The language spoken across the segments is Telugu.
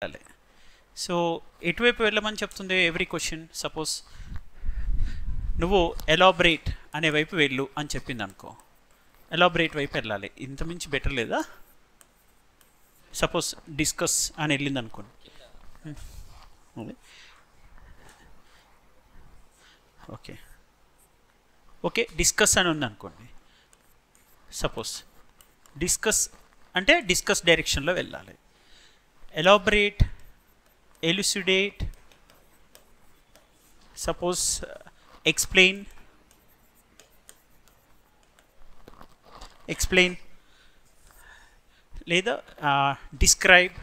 వెళ్ళాలి. సో ఎటువైపు వెళ్ళమని చెప్తుంది ఎవ్రీ క్వశ్చన్? సపోజ్ నువ్వు ఎలాబరేట్ అనే వైపు వెళ్ళు అని చెప్పింది అనుకో, ఎలాబరేట్ వైపు వెళ్ళాలి. ఇంతమించి బెటర్ లేదా? సపోజ్ డిస్కస్ అని వెళ్ళింది అనుకోండి, ఓకే ఓకే డిస్కస్ అని ఉంది అనుకోండి. సపోజ్ డిస్కస్ అంటే డిస్కస్ డైరెక్షన్లో వెళ్ళాలి. Elaborate, elucidate, suppose explain, explain లేదా describe,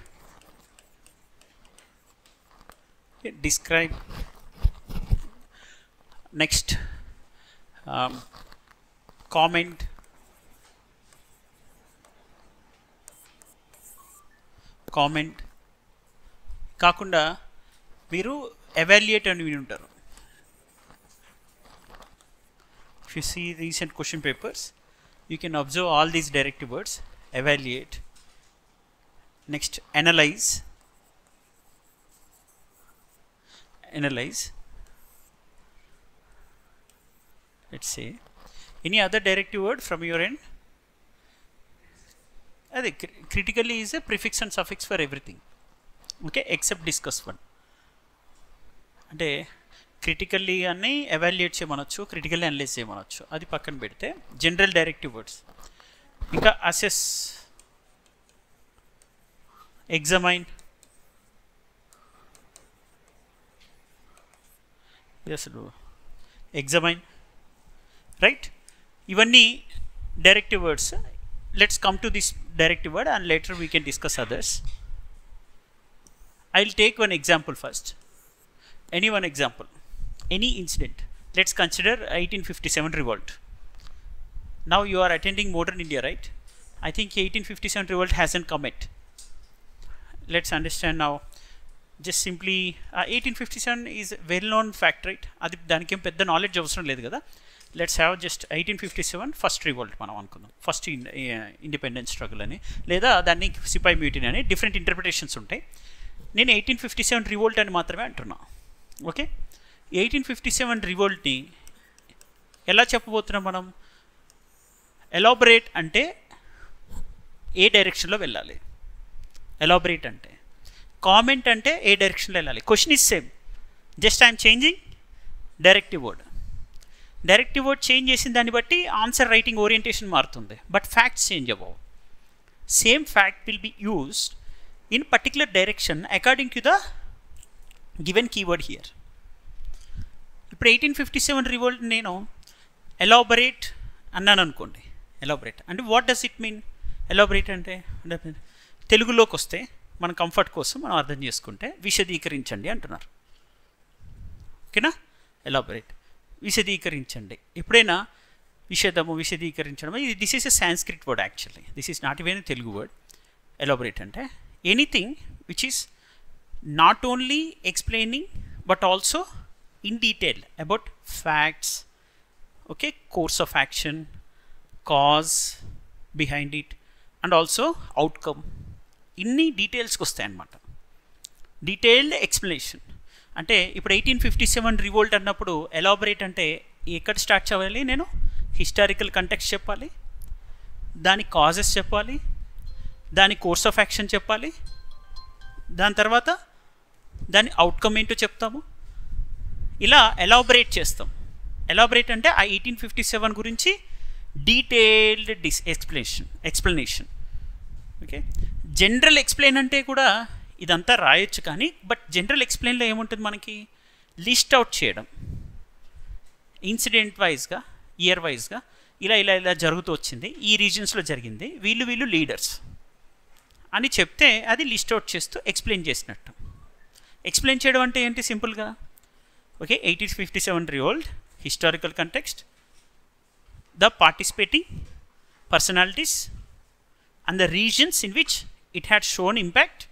describe. Next comment, comment కాకుండా మీరు ఎవాల్యుయేట్ అని విని ఉంటారు. If you see recent question papers you can observe all these directive words: evaluate, next analyze, analyze. Let's say any other directive word from your end? Critically is a prefix and suffix for everything, okay, except discuss one. అంటే క్రిటికల్లీ అని ఎవాల్యుయేట్ చేయమనొచ్చు, క్రిటికల్లీ అనలైజ్ చేయమనొచ్చు. అది పక్కన పెడితే జనరల్ డైరెక్టివ్ వర్డ్స్ ఇంకా అసెస్, ఎగ్జామైన్, అసలు ఎగ్జామైన్, రైట్? ఇవన్నీ directive words. Let's come to this directive word and later we can discuss others. I will take one example first. Any one example, any incident. Let's consider 1857 revolt. Now you are attending Modern India, right? I think 1857 revolt hasn't come yet. Let's understand now. Just simply 1857 is a well-known fact, right? అది దానికి ఏం పెద్ద నాలెడ్జ్ అవసరం లేదు కదా. Let's have just 1857 first revolt మనం అనుకుందాం, ఫస్ట్ ఇండిపెండెన్స్ స్ట్రగుల్ అని, లేదా దాన్ని సిపాయి మ్యూటినీ అని డిఫరెంట్ ఇంటర్ప్రిటేషన్స్ ఉంటాయి. నేను 1857 రివోల్ట్ అని మాత్రమే అంటున్నా. ఓకే, 1857 రివోల్ట్ని ఎలా చెప్పబోతున్నాం మనం? ఎలాబరేట్ అంటే ఏ డైరెక్షన్లో వెళ్ళాలి, ఎలాబరేట్ అంటే. కామెంట్ అంటే ఏ డైరెక్షన్లో వెళ్ళాలి. Question is same, just I'm changing directive word. Directive word change చేసిన దాన్ని బట్టి ఆన్సర్ రైటింగ్ ఓరియంటేషన్ మారుతుంది, బట్ ఫ్యాక్ట్స్ చేంజ్ అవ్వవు. Same fact will be used in particular direction according to the given keyword here. ఇప్పుడు 1857 రివోల్ట్ నేను ఎలాబరేట్ అన్నాను అనుకోండి. ఎలాబరేట్ అంటే what does it mean? Elaborate అంటే తెలుగులోకి వస్తే మన కంఫర్ట్ కోసం మనం అర్థం చేసుకుంటే విశదీకరించండి అంటున్నారు. ఓకేనా? ఎలాబరేట్, విశదీకరించండి. ఎప్పుడైనా విషదము, విశదీకరించడం, this is a Sanskrit word actually. This is not even Telugu word. Elaborate అంటే anything which is not only explaining but also in detail about facts, okay, course of action, cause behind it, and also outcome. ఇన్ని డీటెయిల్స్కి వస్తాయి అన్నమాట. డీటెయిల్డ్ ఎక్స్ప్లెనేషన్ అంటే ఇప్పుడు 1857 రివోల్ట్ అన్నప్పుడు ఎలాబరేట్ అంటే ఎక్కడ స్టార్ట్ చేయాలి? నేను హిస్టారికల్ కంటెక్స్ట్ చెప్పాలి, దాని కాజెస్ చెప్పాలి, దాని కోర్స్ ఆఫ్ యాక్షన్ చెప్పాలి, దాని తర్వాత దాని అవుట్కమ్ ఏంటో చెప్తాము. ఇలా ఎలాబరేట్ చేస్తాం. ఎలాబరేట్ అంటే ఆ 1857 గురించి detailed explanation. Okay, general explain అంటే కూడా ఇదంతా రాయొచ్చు, కానీ బట్ జనరల్ ఎక్స్ప్లెయిన్లో ఏముంటుంది మనకి? లిస్ట్ అవుట్ చేయడం, ఇన్సిడెంట్ వైజ్గా, ఇయర్ వైజ్గా ఇలా ఇలా ఇలా జరుగుతూ వచ్చింది, ఈ రీజన్స్లో జరిగింది, వీళ్ళు లీడర్స్ అని చెప్తే అది లిస్ట్ అవుట్ చేస్తూ ఎక్స్ప్లెయిన్ చేసినట్టు. ఎక్స్ప్లెయిన్ చేయడం అంటే ఏంటి? సింపుల్గా okay, 1857 revolt, historical context, the participating personalities and the reasons in which it had shown impact,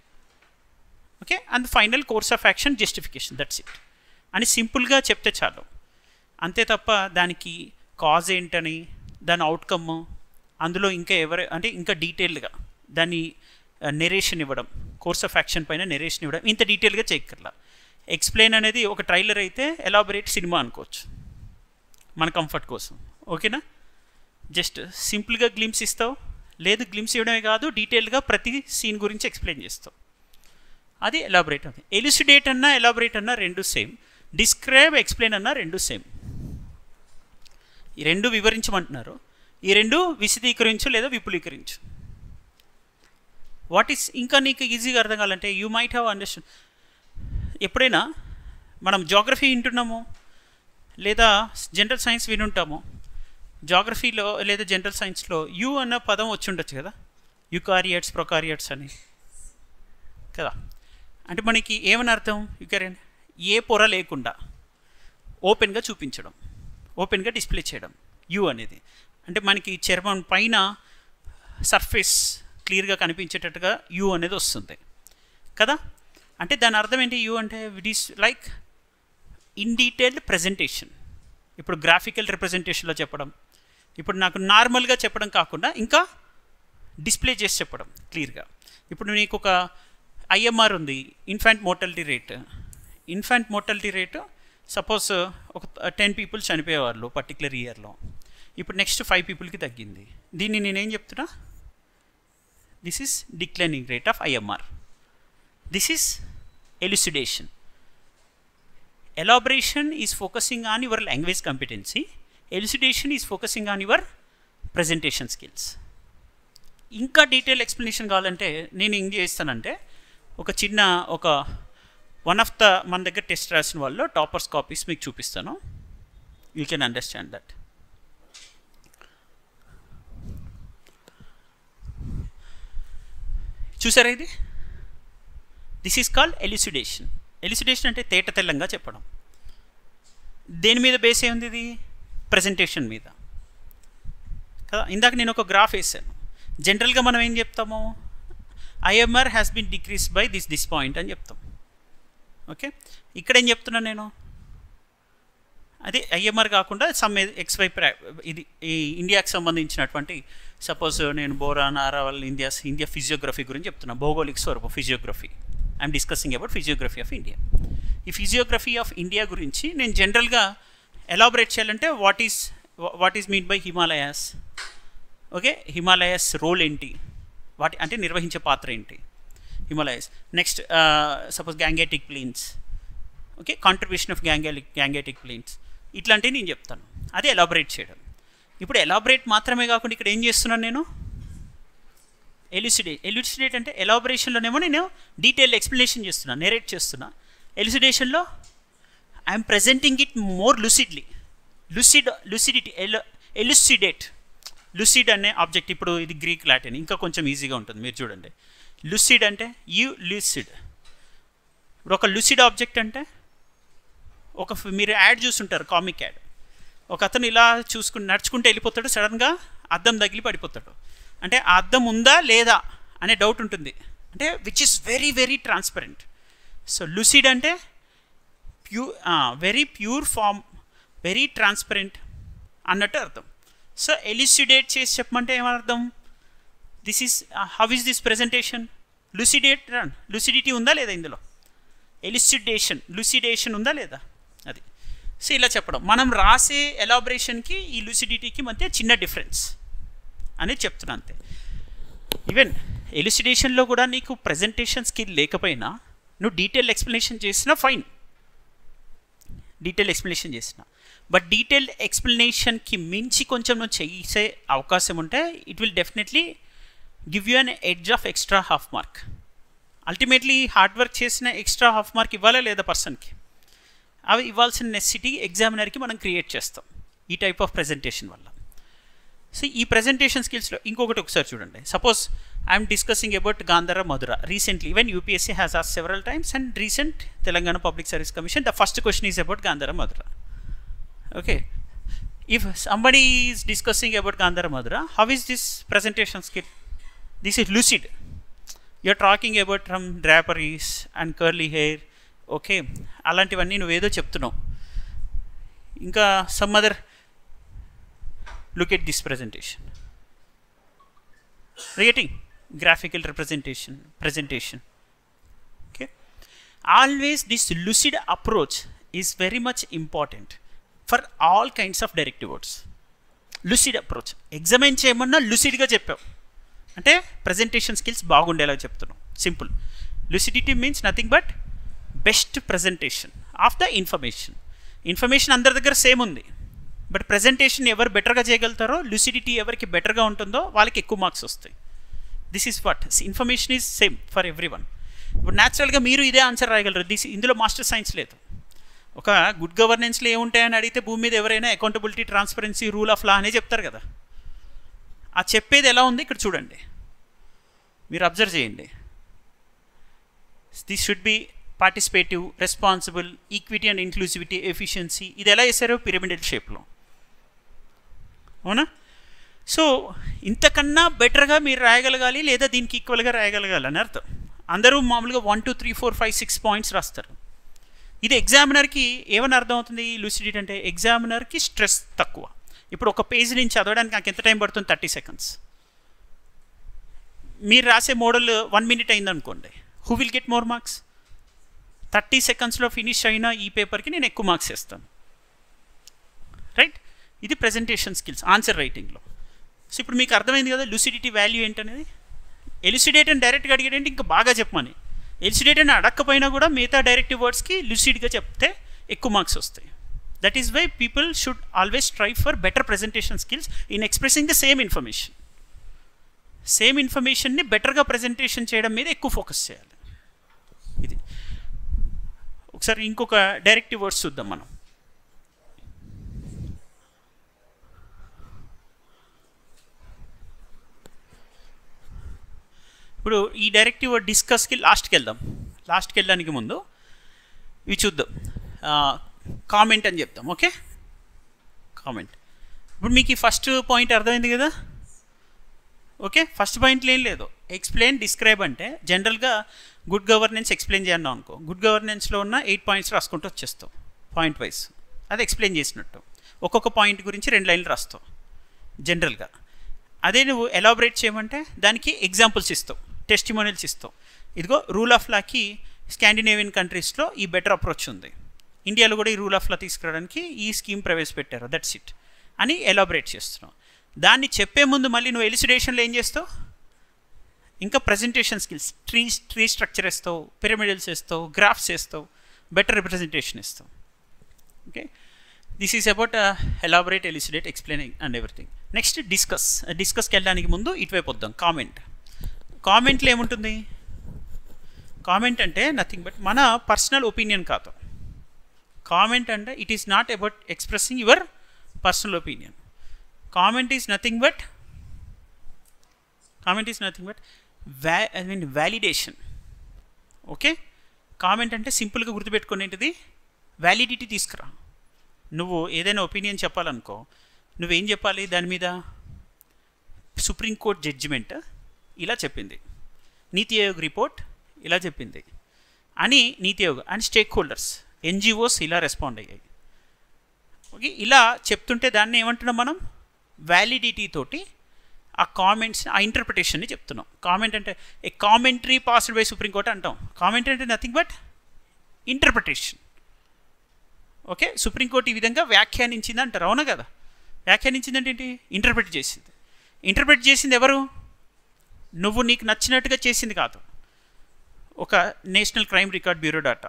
okay, and final course of action, justification, that's it అని సింపుల్గా చెప్తే చాలు. అంతే తప్ప దానికి కాజ్ ఏంటని, దాని అవుట్కమ్, అందులో ఇంకా ఇంకా డీటెయిల్డ్గా దాన్ని నెరేషన్ ఇవ్వడం, కోర్స్ ఆఫ్ యాక్షన్ పైన నెరేషన్ ఇవ్వడం, ఇంత డీటెయిల్గా చేయక్కర్లా. ఎక్స్ప్లెయిన్ అనేది ఒక ట్రైలర్ అయితే ఎలాబొరేట్ సినిమా అనుకోవచ్చు మన కంఫర్ట్ కోసం. ఓకేనా? జస్ట్ సింపుల్గా గ్లిమ్స్ ఇస్తావు, లేదు గ్లిమ్స్ ఇవ్వడమే కాదు డీటెయిల్గా ప్రతి సీన్ గురించి ఎక్స్ప్లెయిన్ చేస్తావు, అది ఎలాబొరేట్ అవుతుంది. ఎలిసిడేట్ అన్నా ఎలాబొరేట్ అన్నా రెండు సేమ్, డిస్క్రైబ్ ఎక్స్ప్లెయిన్ అన్నా రెండు సేమ్. ఈ రెండు వివరించమంటున్నారు, ఈ రెండు విశదీకరించు లేదా విపులీకరించు. వాట్ ఈస్ ఇంకా నీకు ఈజీగా అర్థం కావాలంటే యూ మైట్ హ్యావ్ అండర్స్టాండ్. ఎప్పుడైనా మనం జాగ్రఫీ వింటున్నాము లేదా జనరల్ సైన్స్ వినుంటాము, జాగ్రఫీలో లేదా జనరల్ సైన్స్లో యూ అన్న పదం వచ్చి ఉండొచ్చు కదా, యుకారియాట్స్ ప్రొకారియాట్స్ అని కదా. అంటే మనకి ఏమని అర్థం? యుకారియట్ ఏ పొర లేకుండా ఓపెన్గా చూపించడం, ఓపెన్గా డిస్ప్లే చేయడం యూ అనేది. అంటే మనకి చర్మం పైన సర్ఫేస్ క్లియర్గా కనిపించేటట్టుగా యూ అనేది వస్తుంది కదా. అంటే దాని అర్థం ఏంటి? యూ అంటే it is like in detailed presentation. ఇప్పుడు గ్రాఫికల్ రిప్రజెంటేషన్లో చెప్పడం, ఇప్పుడు నాకు నార్మల్గా చెప్పడం కాకుండా ఇంకా డిస్ప్లే చేసి చెప్పడం క్లియర్గా. ఇప్పుడు నీకు ఒక ఐఎంఆర్ ఉంది, infant mortality rate. Infant mortality rate suppose ఒక 10 people చనిపోయేవాళ్ళు పర్టికులర్ ఇయర్లో, ఇప్పుడు నెక్స్ట్ 5 peopleకి తగ్గింది. దీన్ని నేనేం చెప్తున్నా? This is declining rate of IMR. This is elucidation. Elaboration is focusing on your language competency, elucidation is focusing on your presentation skills. ఇంకా డీటెయిల్ ఎక్స్ప్లెనేషన్ కావాలంటే నేను ఏం చేస్తానంటే ఒక వన్ ఆఫ్ ద మన దగ్గర టెస్ట్ రాసిన వాళ్ళు టాపర్స్ కాపీస్ మీకు చూపిస్తాను, యూ కెన్ అండర్స్టాండ్ దట్. చూసారా ఇది? This is called elucidation. Elucidation అంటే తేట తెల్లంగా చెప్పడం. దేని మీద బేస్ అయ్యింది? ఇది ప్రజెంటేషన్ మీద కదా. ఇందాక నేను ఒక గ్రాఫ్ వేసాను. జనరల్గా మనం ఏం చెప్తాము? IMR has been decrease by this point అని చెప్తాం. ఓకే, ఇక్కడ ఏం చెప్తున్నాను నేను? అదే ఐఎంఆర్ కాకుండా సమ్ XY ఇది ఈ ఇండియాకి సంబంధించినటువంటి సపోజ్ నేను బోరాన్ ఆరావల్ ఇండియా ఫిజియోగ్రఫీ గురించి చెప్తున్నా, భౌగోళిక స్వరూపం physiography. I'm discussing about physiography of India. ఈ ఫిజియోగ్రఫీ ఆఫ్ ఇండియా గురించి నేను జనరల్గా ఎలాబొరేట్ చేయాలంటే what is mean by Himalayas. Okay, Himalayas role ఏంటి, వాటి అంటే నిర్వహించే పాత్ర ఏంటి Himalayas. Next suppose Gangetic plains. Okay, contribution of Gangetic plains, ఇట్లాంటివి నేను చెప్తాను. అదే ఎలాబొరేట్ చేయడం. ఇప్పుడు ఎలాబొరేట్ మాత్రమే కాకుండా ఇక్కడ ఏం చేస్తున్నాను నేను? ఎలిసిడేట్ అంటే ఎలాబొరేషన్లోనేమో నేను డీటెయిల్ ఎక్స్ప్లెనేషన్ చేస్తున్నా, నెరేట్ చేస్తున్నా. ఎలిసిడేషన్లో I'm presenting it more lucidly. Lucidity elucidate. Lucid అనే ఆబ్జెక్ట్, ఇప్పుడు ఇది గ్రీక్ లాటిన్, ఇంకా కొంచెం ఈజీగా ఉంటుంది. మీరు చూడండి, లూసిడ్ అంటే లూసిడ్. ఇప్పుడు ఒక లూసిడ్ ఆబ్జెక్ట్ అంటే మీరు యాడ్ చూస్తుంటారు, కామిక్ యాడ్. ఒక అతను ఇలా నడుచుకుంటూ వెళ్ళిపోతాడు, సడన్గా అద్దం తగిలి పడిపోతాడు. అంటే ఆ అద్దం ఉందా లేదా అనే డౌట్ ఉంటుంది, అంటే which is very very transparent. So lucid అంటే very pure form, very transparent అన్నట్టు అర్థం. సో ఎలిసిడేట్ చేసి చెప్పమంటే ఏమర్థం? This is how is this presentation? Lucidity ఉందా లేదా ఇందులో? లూసిడేషన్ ఉందా లేదా? అది. సో ఇలా చెప్పడం. మనం రాసే ఎలాబొరేషన్కి ఈ లూసిడిటీకి మధ్య చిన్న డిఫరెన్స్ అనేది చెప్తున్నా అంతే. ఈవెన్ ఎలిసిడేషన్లో కూడా నీకు ప్రజెంటేషన్ స్కిల్ లేకపోయినా నువ్వు డీటెయిల్ ఎక్స్ప్లెనేషన్ చేసినా ఫైన్, డీటెయిల్ ఎక్స్ప్లెనేషన్ చేసిన. బట్ డీటెయిల్డ్ ఎక్స్ప్లెనేషన్కి మించి కొంచెం నువ్వు చేసే అవకాశం ఉంటే it will definitely give you an edge of extra half mark. Ultimately hard work చేసిన ఎక్స్ట్రా హాఫ్ మార్క్ ఇవ్వాలా లేదా పర్సన్కి? అవి ఇవ్వాల్సిన నెసెసిటీ ఎగ్జామినర్కి మనం క్రియేట్ చేస్తాం ఈ టైప్ ఆఫ్ ప్రజెంటేషన్ వల్ల. సో ఈ ప్రజెంటేషన్ స్కిల్స్లో ఇంకొకటి ఒకసారి చూడండి. Suppose I'm discussing about Gandhara Mathura. Recently even UPSC has asked several times and recent Telangana public service commission the first question is about Gandhara Mathura. Okay, if somebody is discussing about Gandhara Madhura, how is this presentation skill? This is lucid. You are talking about from draperies and curly hair. Okay, అలాంటివన్నీ నువ్వేదో చెప్తున్నావు. ఇంకా some other, look at this presentation. Creating graphical presentation. Always this lucid approach is very much important for all kinds of directive words. lucid approach, examine చేయమన్నా lucidగా చెప్పావు అంటే ప్రజెంటేషన్ స్కిల్స్ బాగుండేలా చెప్తున్నాం. Simple. lucidity means nothing but best presentation of the information. Information అందరి దగ్గర సేమ్ ఉంది, బట్ ప్రజెంటేషన్ ఎవరు బెటర్గా చేయగలుగుతారో, lucidity ఎవరికి బెటర్గా ఉంటుందో వాళ్ళకి ఎక్కువ మార్క్స్ వస్తాయి. This is what information is same for every one. ఇప్పుడు న్యాచురల్గా మీరు ఇదే ఆన్సర్ రాయగలరు. ఇందులో మాస్టర్ సైన్స్ లేదు. ఒక గుడ్ గవర్నెన్స్లో ఏముంటాయని అడిగితే భూమి మీద ఎవరైనా accountability, transparency, rule of law అనే చెప్తారు కదా. ఆ చెప్పేది ఎలా ఉంది ఇక్కడ చూడండి, మీరు అబ్జర్వ్ చేయండి. This should be participative, responsible, equity and inclusivity, efficiency. ఇది ఎలా చేశారో పిరమిడల్ షేప్లో, అవునా? సో ఇంతకన్నా బెటర్గా మీరు రాయగలగాలి, లేదా దీనికి ఈక్వల్గా రాయగలగాలి అని అర్థం. అందరూ మామూలుగా 1 2 3 4 5 6 పాయింట్స్ రాస్తారు. ఇది ఎగ్జామినర్కి ఏమని అర్థం అవుతుంది? lucidity అంటే ఎగ్జామినర్కి స్ట్రెస్ తక్కువ. ఇప్పుడు ఒక పేజ్ నుంచి చదవడానికి నాకు ఎంత టైం పడుతుంది? 30 seconds. మీరు రాసే మోడల్ 1 minute అయిందనుకోండి, who will get more marks? 30 secondsలో ఫినిష్ అయిన ఈ పేపర్కి నేను ఎక్కువ మార్క్స్ వేస్తాను, రైట్? ఇది ప్రజెంటేషన్ స్కిల్స్ ఆన్సర్ రైటింగ్లో. సో ఇప్పుడు మీకు అర్థమైంది కదా lucidity వాల్యూ ఏంటనేది. ఎలిసిడేట్ అని డైరెక్ట్గా అడిగేటంటే ఇంకా బాగా చెప్పమని. ఎలిసిడేట్ అని అడగకపోయినా కూడా మిగతా డైరెక్టివ్ వర్డ్స్కి lucidగా చెప్తే ఎక్కువ మార్క్స్ వస్తాయి. That is why people should always try for better presentation skills in expressing the same information. Same ఇన్ఫర్మేషన్ని బెటర్గా ప్రజెంటేషన్ చేయడం మీద ఎక్కువ ఫోకస్ చేయాలి. ఇది ఒకసారి ఇంకొక డైరెక్టివ్ వర్డ్స్ చూద్దాం మనం. ఇప్పుడు ఈ డైరెక్టివ్ వర్డ్ డిస్కస్కి లాస్ట్కి వెళ్దాం. లాస్ట్కి వెళ్ళడానికి ముందు ఇవి చూద్దాం. కామెంట్ అని చెప్తాం, ఓకే? కామెంట్. ఇప్పుడు మీకు ఈ ఫస్ట్ పాయింట్ అర్థమైంది కదా, ఓకే? ఫస్ట్ పాయింట్లో ఏం లేదు, ఎక్స్ప్లెయిన్, డిస్క్రైబ్ అంటే జనరల్గా గుడ్ గవర్నెన్స్ ఎక్స్ప్లెయిన్ చేయన్నాం అనుకో, గుడ్ గవర్నెన్స్లో ఉన్న 8 points రాసుకుంటూ వచ్చేస్తావు పాయింట్ వైజ్. అది ఎక్స్ప్లెయిన్ చేసినట్టు ఒక్కొక్క పాయింట్ గురించి 2 lines రాస్తావు జనరల్గా. అదే నువ్వు ఎలాబరేట్ చేయమంటే దానికి ఎగ్జాంపుల్స్ ఇస్తావు, టెస్టిమోనియల్స్ ఇస్తావు. ఇదిగో రూల్ ఆఫ్ లాకి స్కాండినేవియన్ కంట్రీస్లో ఈ బెటర్ అప్రోచ్ ఉంది, ఇండియాలో కూడా ఈ రూల్ ఆఫ్ లా తీసుకురావడానికి ఈ స్కీమ్ ప్రవేశపెట్టారు, దట్స్ ఇట్ అని ఎలాబరేట్ చేస్తున్నావు. దాన్ని చెప్పే ముందు మళ్ళీ నువ్వు ఎలిసిడేషన్లో ఏం చేస్తావు? ఇంకా ప్రజెంటేషన్ స్కిల్స్, ట్రీ స్ట్రక్చర్ వేస్తావు, పిరమిడల్స్ వేస్తావు, గ్రాఫ్స్ వేస్తావు, బెటర్ రిప్రజెంటేషన్ ఇస్తావు. Okay, this is about elaborate, elucidate, explaining and everything. Next డిస్కస్కి వెళ్ళడానికి ముందు ఇటువైపు వద్దాం. కామెంట్లో ఏముంటుంది? కామెంట్ అంటే నథింగ్ బట్ మన పర్సనల్ ఒపీనియన్ కాదు. కామెంట్ అంటే it is not about expressing your personal opinion. Comment is nothing but validation. Okay, comment అంటే సింపుల్గా గుర్తుపెట్టుకునేటిది వ్యాలిడిటీ తీసుకురా. నువ్వు ఏదైనా ఒపీనియన్ చెప్పాలనుకో, నువ్వేం చెప్పాలి దాని మీద? సుప్రీంకోర్టు జడ్జిమెంట్ ఇలా చెప్పింది, నీతి ఆయోగ్ రిపోర్ట్ ఇలా చెప్పింది అని నీతి Aayog and stake holders, NGOs ఇలా రెస్పాండ్ అయ్యాయి. ఓకే, ఇలా చెప్తుంటే దాన్ని ఏమంటున్నాం మనం? వ్యాలిడిటీ తోటి ఆ కామెంట్స్, ఆ ఇంటర్ప్రిటేషన్ని చెప్తున్నాం. కామెంట్ అంటే ఏ కామెంటరీ పాస్డ్ బై సుప్రీంకోర్టు అంటాం. కామెంట్ అంటే nothing but interpretation. Okay, supreme court ఈ విధంగా వ్యాఖ్యానించింది అంటారు, అవునా కదా? వ్యాఖ్యానించిందంటే ఏంటి? ఇంటర్ప్రిట్ చేసింది. ఇంటర్ప్రిట్ చేసింది ఎవరు? నువ్వు నీకు నచ్చినట్టుగా చేసింది కాదు. ఒక national crime record bureau data,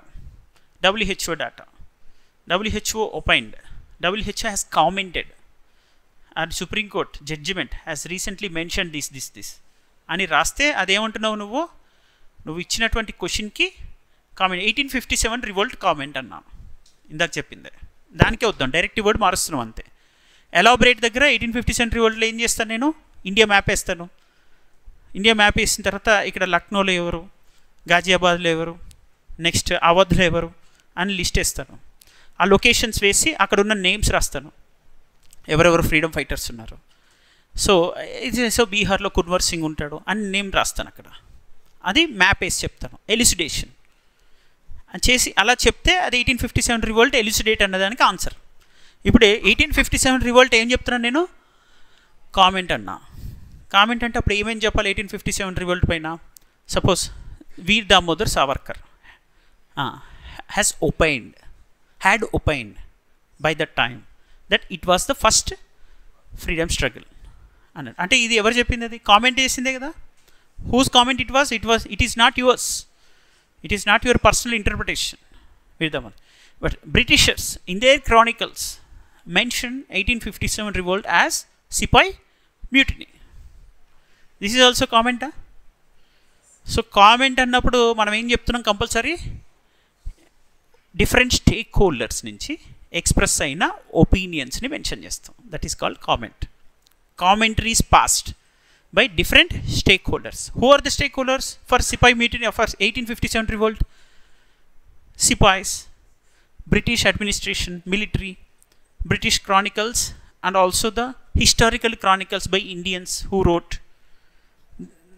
WHO data, WHO opined, WHO has commented and Supreme Court judgment has recently mentioned this అని రాస్తే అదేమంటున్నావు? నువ్వు ఇచ్చినటువంటి క్వశ్చన్కి కామెంట్. 1857 రివోల్ట్ కామెంట్ అన్నా, ఇందాక చెప్పిందే. దానికే వద్దాం, డైరెక్టివ్ వర్డ్ మారుస్తున్నాం అంతే. ఎలాబరేట్ దగ్గర 1857 రివోల్ట్లో ఏం చేస్తాను నేను? ఇండియా మ్యాప్ వేస్తాను. ఇండియా మ్యాప్ వేసిన తర్వాత ఇక్కడ లక్నోలో ఎవరు, గాజియాబాద్లో ఎవరు, నెక్స్ట్ అవధ్లో ఎవరు అని లిస్ట్ వేస్తాను. ఆ లొకేషన్స్ వేసి అక్కడ ఉన్న నేమ్స్ రాస్తాను, ఎవరెవరు ఫ్రీడమ్ ఫైటర్స్ ఉన్నారు. సో బీహార్లో కున్వర్ సింగ్ ఉంటాడు అని నేమ్ రాస్తాను అక్కడ. అది మ్యాప్ వేసి చెప్తాను, ఎలిసిడేషన్ చేసి అలా చెప్తే అది 1857 రివోల్ట్ ఎలిసిడేట్ అన్నదానికి ఆన్సర్. ఇప్పుడు 1857 రివోల్ట్ ఏం చెప్తున్నాను నేను? కామెంట్ అన్నా. కామెంట్ అంటే అప్పుడు ఏమేమి చెప్పాలి 1857 రివోల్ట్ పైన? Suppose Veer Damodar Savarkar has opined, had opined by that time that it was the first freedom struggle అన్నాడు. అంటే ఇది ఎవరు చెప్పింది? అది కామెంట్ చేసిందే కదా. Whose comment it was? It is not yours, it is not your personal interpretation with them. But Britishers in their chronicles mention 1857 revolt as Sipai mutiny. This is also comment. So comment అన్నప్పుడు మనం ఏం చెప్తున్నాం? కంపల్సరీ డిఫరెంట్ స్టేక్ హోల్డర్స్ నుంచి ఎక్స్ప్రెస్ అయిన ఒపీనియన్స్ని మెన్షన్ చేస్తాం. That is called comment. Commentaries passed by different stake holders. Who are the stake holders for sepoy mutiny for 1857 revolt? Sipais, British administration, military, British chronicles, and also the historical chronicles by Indians who wrote.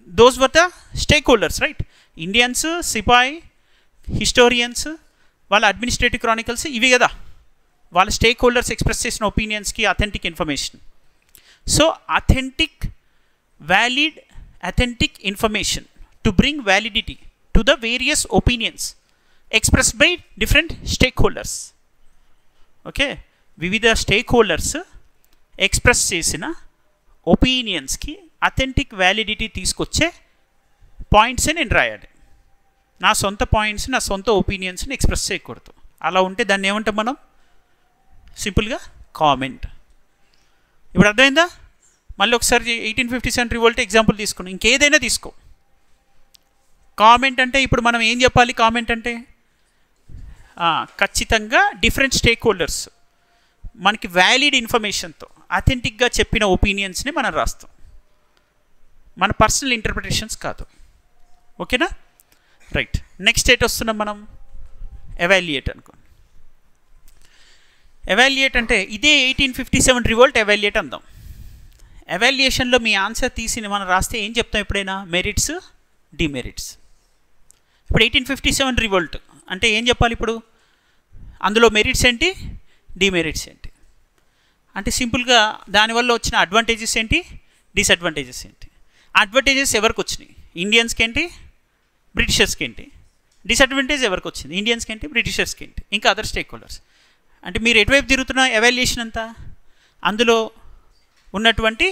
Those were the stakeholders, right? Indians, Sipai, historians, వాళ్ళ అడ్మినిస్ట్రేటివ్ క్రానికల్స్ ఇవి కదా. వాళ్ళ స్టేక్ హోల్డర్స్ ఎక్స్ప్రెస్ చేసిన ఒపీనియన్స్కి authentic information. So authentic information to bring validity to the various opinions expressed by different stakeholders. Okay, వివిధ స్టేక్ హోల్డర్స్ ఎక్స్ప్రెస్ చేసిన ఒపీనియన్స్కి అథెంటిక్ వ్యాలిడిటీ తీసుకొచ్చే పాయింట్సే నేను రాయాలి. నా సొంత పాయింట్స్, నా సొంత ఒపీనియన్స్ని ఎక్స్ప్రెస్ చేయకూడదు. అలా ఉంటే దాన్ని ఏమంటాం మనం? సింపుల్గా కామెంట్. ఇప్పుడు అర్థమైందా? మళ్ళీ ఒకసారి 1857 రివోల్ట్ ఎగ్జాంపుల్ తీసుకున్నాం, ఇంకేదైనా తీసుకో. కామెంట్ అంటే ఇప్పుడు మనం ఏం చెప్పాలి? కామెంట్ అంటే ఖచ్చితంగా డిఫరెంట్ స్టేక్ హోల్డర్స్ మనకి వ్యాలిడ్ ఇన్ఫర్మేషన్తో అథెంటిక్గా చెప్పిన ఒపీనియన్స్ని మనం రాస్తాం, మన పర్సనల్ ఇంటర్ప్రిటేషన్స్ కాదు. ఓకేనా? రైట్. నెక్స్ట్ ఎట్ వస్తున్నాం మనం? ఎవాల్యుయేట్ అనుకోండి. ఎవాల్యుయేట్ అంటే ఇదే 1857 రివోల్ట్ ఎవాల్యుయేట్ అందాం. ఎవాల్యుయేషన్లో మీ ఆన్సర్ తీసి మనం రాస్తే ఏం చెప్తాం ఎప్పుడైనా? Merits, demerits. ఇప్పుడు 1857 రివోల్ట్ అంటే ఏం చెప్పాలి? ఇప్పుడు అందులో మెరిట్స్ ఏంటి, డిమెరిట్స్ ఏంటి అంటే సింపుల్గా దానివల్ల వచ్చిన అడ్వాంటేజెస్ ఏంటి, డిసడ్వాంటేజెస్ ఏంటి. అడ్వాంటేజెస్ ఎవరికి వచ్చినాయి? ఇండియన్స్కి ఏంటి, బ్రిటిషర్స్కి ఏంటి. డిసడ్వాంటేజ్ ఎవరికి వచ్చింది? ఇండియన్స్కి ఏంటి, బ్రిటిషర్స్కి ఏంటి, ఇంకా అదర్ స్టేక్ హోల్డర్స్. అంటే మీరు ఎటువైపు తిరుగుతున్న ఎవాల్యుయేషన్ అంతా అందులో ఉన్నటువంటి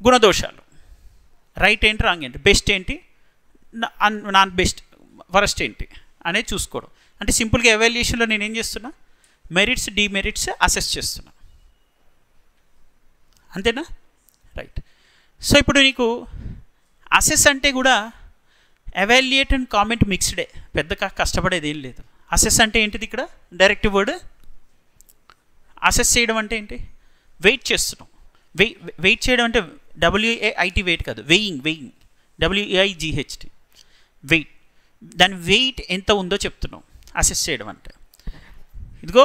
గుణదోషాలు, రైట్ ఏంటి, రాంగ్ ఏంటి, బెస్ట్ ఏంటి, నాన్ బెస్ట్, వరస్ట్ ఏంటి అనేది చూసుకోవడం. అంటే సింపుల్గా ఎవాల్యుయేషన్లో నేను ఏం చేస్తున్నా? మెరిట్స్, డిమెరిట్స్ అసెస్ చేస్తున్నా. అంతేనా? రైట్. సో ఇప్పుడు నీకు అసెస్ అంటే కూడా ఎవాల్యుయేట్ అండ్ కామెంట్ మిక్స్డే, పెద్దగా కష్టపడేది ఏం లేదు. అసెస్ అంటే ఏంటిది? ఇక్కడ డైరెక్ట్ వర్డ్. అసెస్ చేయడం అంటే ఏంటి? వెయిట్ చేస్తున్నాం. వెయిట్ చేయడం అంటే WAIT వెయిట్ కాదు, వెయింగ్. WAIGHT weight. దాని వెయిట్ ఎంత ఉందో చెప్తున్నాం అసెస్ చేయడం అంటే. ఇదిగో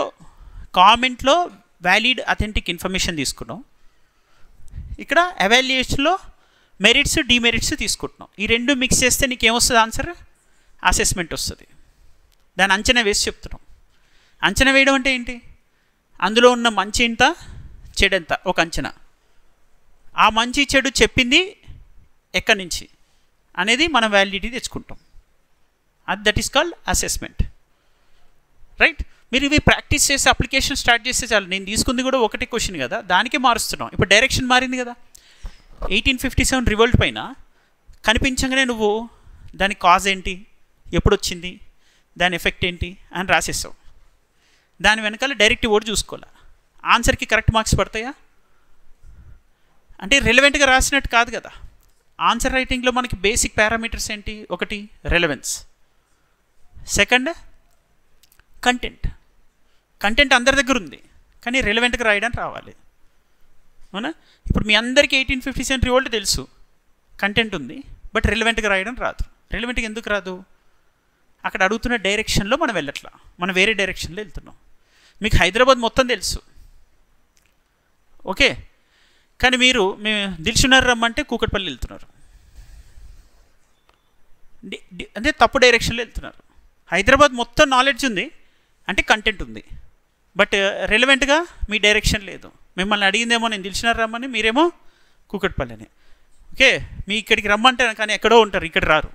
కామెంట్లో వ్యాలిడ్ అథెంటిక్ ఇన్ఫర్మేషన్ తీసుకున్నాం, ఇక్కడ ఎవాల్యుయేషన్లో మెరిట్స్, డిమెరిట్స్ తీసుకుంటున్నాం. ఈ రెండు మిక్స్ చేస్తే నీకు ఏమొస్తుంది? ఆన్సర్ అసెస్మెంట్ వస్తుంది. దాన్ని అంచనా వేసి చెప్తున్నాం. అంచనా వేయడం అంటే ఏంటి? అందులో ఉన్న మంచి ఎంత, చెడు ఎంత, ఒక అంచనా. ఆ మంచి చెడు చెప్పింది ఎక్కడి నుంచి అనేది మనం వ్యాలిడిటీ తెచ్చుకుంటాం. That is called assessment. Right. మీరు ఇవి ప్రాక్టీస్ చేసి అప్లికేషన్ స్టార్ట్ చేస్తే చాలు. నేను తీసుకుంది కూడా ఒకటి క్వశ్చన్ కదా, దానికే మారుస్తున్నాం. ఇప్పుడు డైరెక్షన్ మారింది కదా. 1857 రివోల్ట్ పైన కనిపించగానే నువ్వు దాని కాజ్ ఏంటి, ఎప్పుడు వచ్చింది, దాని ఎఫెక్ట్ ఏంటి అని రాసేసావు. దాని వెనకాల డైరెక్ట్ వర్డ్ చూసుకోవాలి. ఆన్సర్కి కరెక్ట్ మార్క్స్ పడతాయా అంటే రిలవెంట్గా రాసినట్టు కాదు కదా. ఆన్సర్ రైటింగ్లో మనకి బేసిక్ పారామీటర్స్ ఏంటి? ఒకటి రెలవెన్స్, సెకండ్ కంటెంట్. కంటెంట్ అందరి దగ్గర ఉంది కానీ రిలవెంట్గా రాయడానికి రావాలి. అవునా? ఇప్పుడు మీ అందరికీ 1857 రివోల్ట్ తెలుసు, కంటెంట్ ఉంది, బట్ రిలవెంట్గా రాయడం రాదు. రిలవెంట్గా ఎందుకు రాదు? అక్కడ అడుగుతున్న డైరెక్షన్లో మనం వెళ్ళట్లా, మనం వేరే డైరెక్షన్లో వెళ్తున్నాం. మీకు హైదరాబాద్ మొత్తం తెలుసు, ఓకే, కానీ మీరు దిల్సుఖ్నగర్ రమ్మంటే కూకట్పల్లి వెళ్తున్నారు, అంటే తప్పు డైరెక్షన్లో వెళ్తున్నారు. హైదరాబాద్ మొత్తం నాలెడ్జ్ ఉంది అంటే కంటెంట్ ఉంది, బట్ రిలవెంట్గా మీ డైరెక్షన్ లేదు. మిమ్మల్ని అడిగిందేమో నేను దిల్సుఖ్నగర్ రమ్మని, మీరేమో కూకట్పల్లిని. ఓకే, మీ ఇక్కడికి రమ్మంటారు కానీ ఎక్కడో ఉంటారు, ఇక్కడ రారు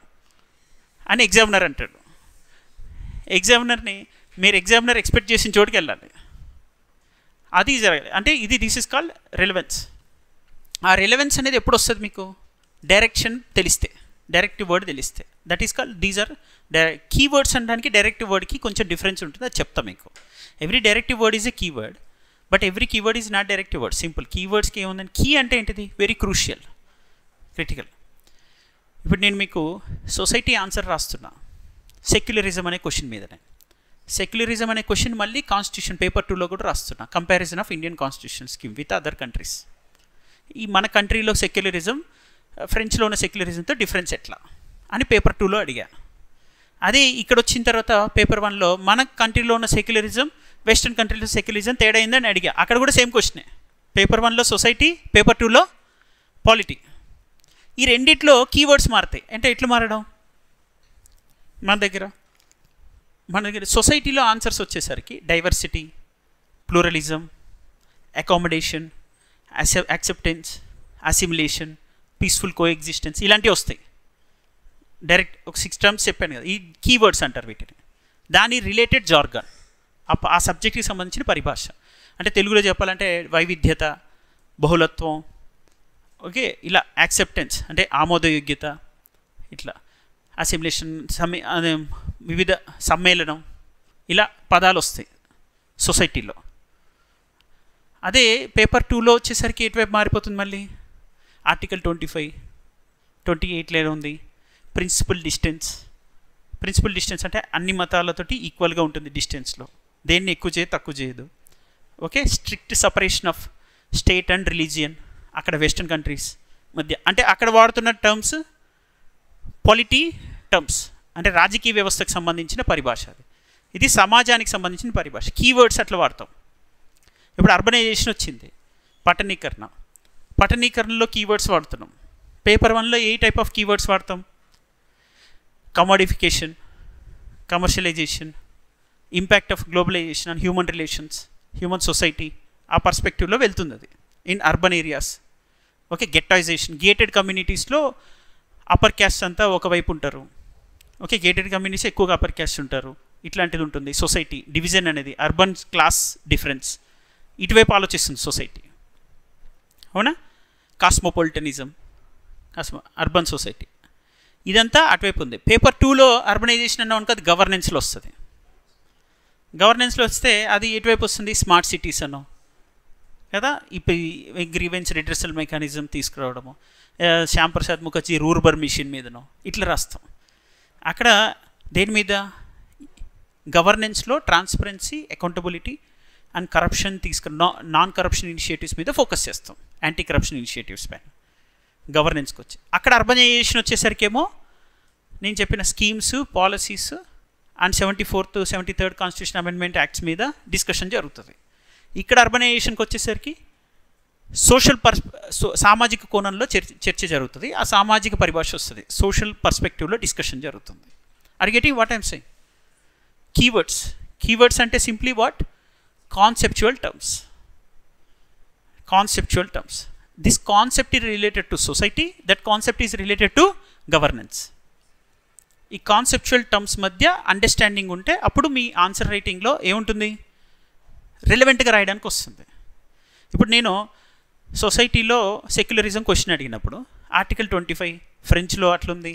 అని ఎగ్జామినర్ అంటాడు. ఎగ్జామినర్ని మీరు ఎగ్జామినర్ ఎక్స్పెక్ట్ చేసిన చోటుకి వెళ్ళాలి, అది జరగాలి. అంటే ఇది దిస్ ఇస్ కాల్డ్ రెలవెన్స్. ఆ రెలవెన్స్ అనేది ఎప్పుడు వస్తుంది మీకు? డైరెక్షన్ తెలిస్తే, డైరెక్టివ్ వర్డ్ తెలిస్తే. That is called these are keywords అనడానికి డైరెక్టివ్ వర్డ్కి కొంచెం డిఫరెన్స్ ఉంటుంది, అది చెప్తా మీకు. Every directive word is a keyword, but every keyword is not directive word. Simple. కీవర్డ్స్కి ఏముందని, కీ అంటే ఏంటిది? Very crucial, critical. ఇప్పుడు నేను మీకు సొసైటీ ఆన్సర్ రాస్తున్నా సెక్యులరిజం అనే క్వశ్చన్ మీదనే. సెక్యులరిజం అనే క్వశ్చన్ మళ్ళీ కాన్స్టిట్యూషన్ పేపర్ 2లో కూడా రాస్తున్నా, comparison of Indian constitution scheme with other countries. ఈ మన కంట్రీలో సెక్యులరిజం ఫ్రెంచ్లో ఉన్న సెక్యులరిజంతో డిఫరెన్స్ ఎట్లా అని పేపర్ 2లో అడిగా. అదే ఇక్కడ వచ్చిన తర్వాత పేపర్ 1లో మన కంట్రీలో ఉన్న సెక్యులరిజం వెస్ట్రన్ కంట్రీలో సెక్యులరిజం తేడా అయిందని అడిగా. అక్కడ కూడా సేమ్ క్వశ్చనే. పేపర్ 1లో సొసైటీ, పేపర్ 2లో పాలిటీ. ఈ రెండిట్లో కీవర్డ్స్ మారుతాయి. అంటే ఎట్లా మారడం? మన దగ్గర సొసైటీలో ఆన్సర్స్ వచ్చేసరికి diversity, pluralism, accommodation, acceptance, assimilation, peaceful coexistence ఇలాంటివి వస్తాయి. డైరెక్ట్ ఒక 6 టర్మ్స్ చెప్పాను కదా, ఈ కీవర్డ్స్ అంటారు వీటిని. దాని రిలేటెడ్ జార్గన్, ఆ సబ్జెక్ట్కి సంబంధించిన పరిభాష. అంటే తెలుగులో చెప్పాలంటే వైవిధ్యత, బహుళత్వం, ఓకే, ఇలా యాక్సెప్టెన్స్ అంటే ఆమోదయోగ్యత, ఇట్లా అసిమిలేషన్, వివిధ సమ్మేళనం, ఇలా పదాలు వస్తాయి సొసైటీలో. అదే పేపర్ 2లో వచ్చేసరికి ఎటువైపు మారిపోతుంది మళ్ళీ? ఆర్టికల్ 25, 28 ఉంది ప్రిన్సిపల్ డిస్టెన్స్. ప్రిన్సిపల్ డిస్టెన్స్ అంటే అన్ని మతాలతోటి ఈక్వల్గా ఉంటుంది డిస్టెన్స్లో, దేన్ని ఎక్కువ చేయదు తక్కువ చేయదు. Okay, strict separation of state and religion అక్కడ వెస్టర్న్ కంట్రీస్ మధ్య. అంటే అక్కడ వాడుతున్న టర్మ్స్ పాలిటీ టర్మ్స్, అంటే రాజకీయ వ్యవస్థకు సంబంధించిన పరిభాష. ఇది సమాజానికి సంబంధించిన పరిభాష. కీవర్డ్స్ అట్లా వాడతాం. ఇప్పుడు అర్బనైజేషన్ వచ్చింది, పట్టణీకరణలో కీవర్డ్స్ వాడుతున్నాం. పేపర్ 1లో ఏ టైప్ ఆఫ్ కీవర్డ్స్ వాడతాం? Commodification, commercialisation, impact of globalisation on human relations, human society, ఆ పర్స్పెక్టివ్లో వెళ్తుంది అది in urban areas. Okay, ghettoisation, gated కమ్యూనిటీస్లో అప్పర్ క్యాస్ట్ అంతా ఒకవైపు ఉంటారు. ఓకే, గేటెడ్ కమ్యూనిటీస్ ఎక్కువగా అప్పర్ క్యాస్ట్ ఉంటారు, ఇట్లాంటిది ఉంటుంది. సొసైటీ డివిజన్ అనేది అర్బన్ క్లాస్ డిఫరెన్స్, ఇటువైపు ఆలోచిస్తుంది సొసైటీ. అవునా? కాస్మోపాలిటనిజం, అర్బన్ సొసైటీ, ఇదంతా అటువైపు ఉంది. పేపర్ 2లో అర్బనైజేషన్ అన్న అనుకో అది గవర్నెన్స్లో వస్తుంది. గవర్నెన్స్లో వస్తే అది ఎటువైపు వస్తుంది? స్మార్ట్ సిటీస్ అన్నో కదా, ఇప్పుడు గ్రీవెన్స్ రిడ్రెసల్ మెకానిజం తీసుకురావడము, శ్యామ్ ప్రసాద్ ముఖర్జీ రూర్బన్ మిషన్ మీదనో ఇట్లా రాస్తాం. అక్కడ దేని మీద? గవర్నెన్స్లో transparency, accountability and corruption non corruption initiatives మీద ఫోకస్ చేస్తాం, యాంటీ కరప్షన్ ఇనిషియేటివ్స్ పైన గవర్నెన్స్కి వచ్చి. అక్కడ అర్బనైజేషన్ వచ్చేసరికి ఏమో నేను చెప్పిన schemes, policies and 74th 73rd constitution amendment acts మీద డిస్కషన్ జరుగుతుంది. ఇక్కడ అర్బనైజేషన్కి వచ్చేసరికి సామాజిక కోణంలో చర్చ జరుగుతుంది. ఆ సామాజిక పరిభాష వస్తుంది, సోషల్ పర్స్పెక్టివ్లో డిస్కషన్ జరుగుతుంది. Are getting what I'm saying? Keywords అంటే simply what? Conceptual terms. This concept is related to society, that concept is related to governance. ఈ కాన్సెప్చువల్ టర్మ్స్ మధ్య అండర్స్టాండింగ్ ఉంటే అప్పుడు మీ ఆన్సర్ రైటింగ్లో ఏముంటుంది? రిలవెంట్గా రాయడానికి వస్తుంది. ఇప్పుడు నేను సొసైటీలో సెక్యులరిజం క్వశ్చన్ అడిగినప్పుడు ఆర్టికల్ 25 ఫ్రెంచ్లో అట్లుంది,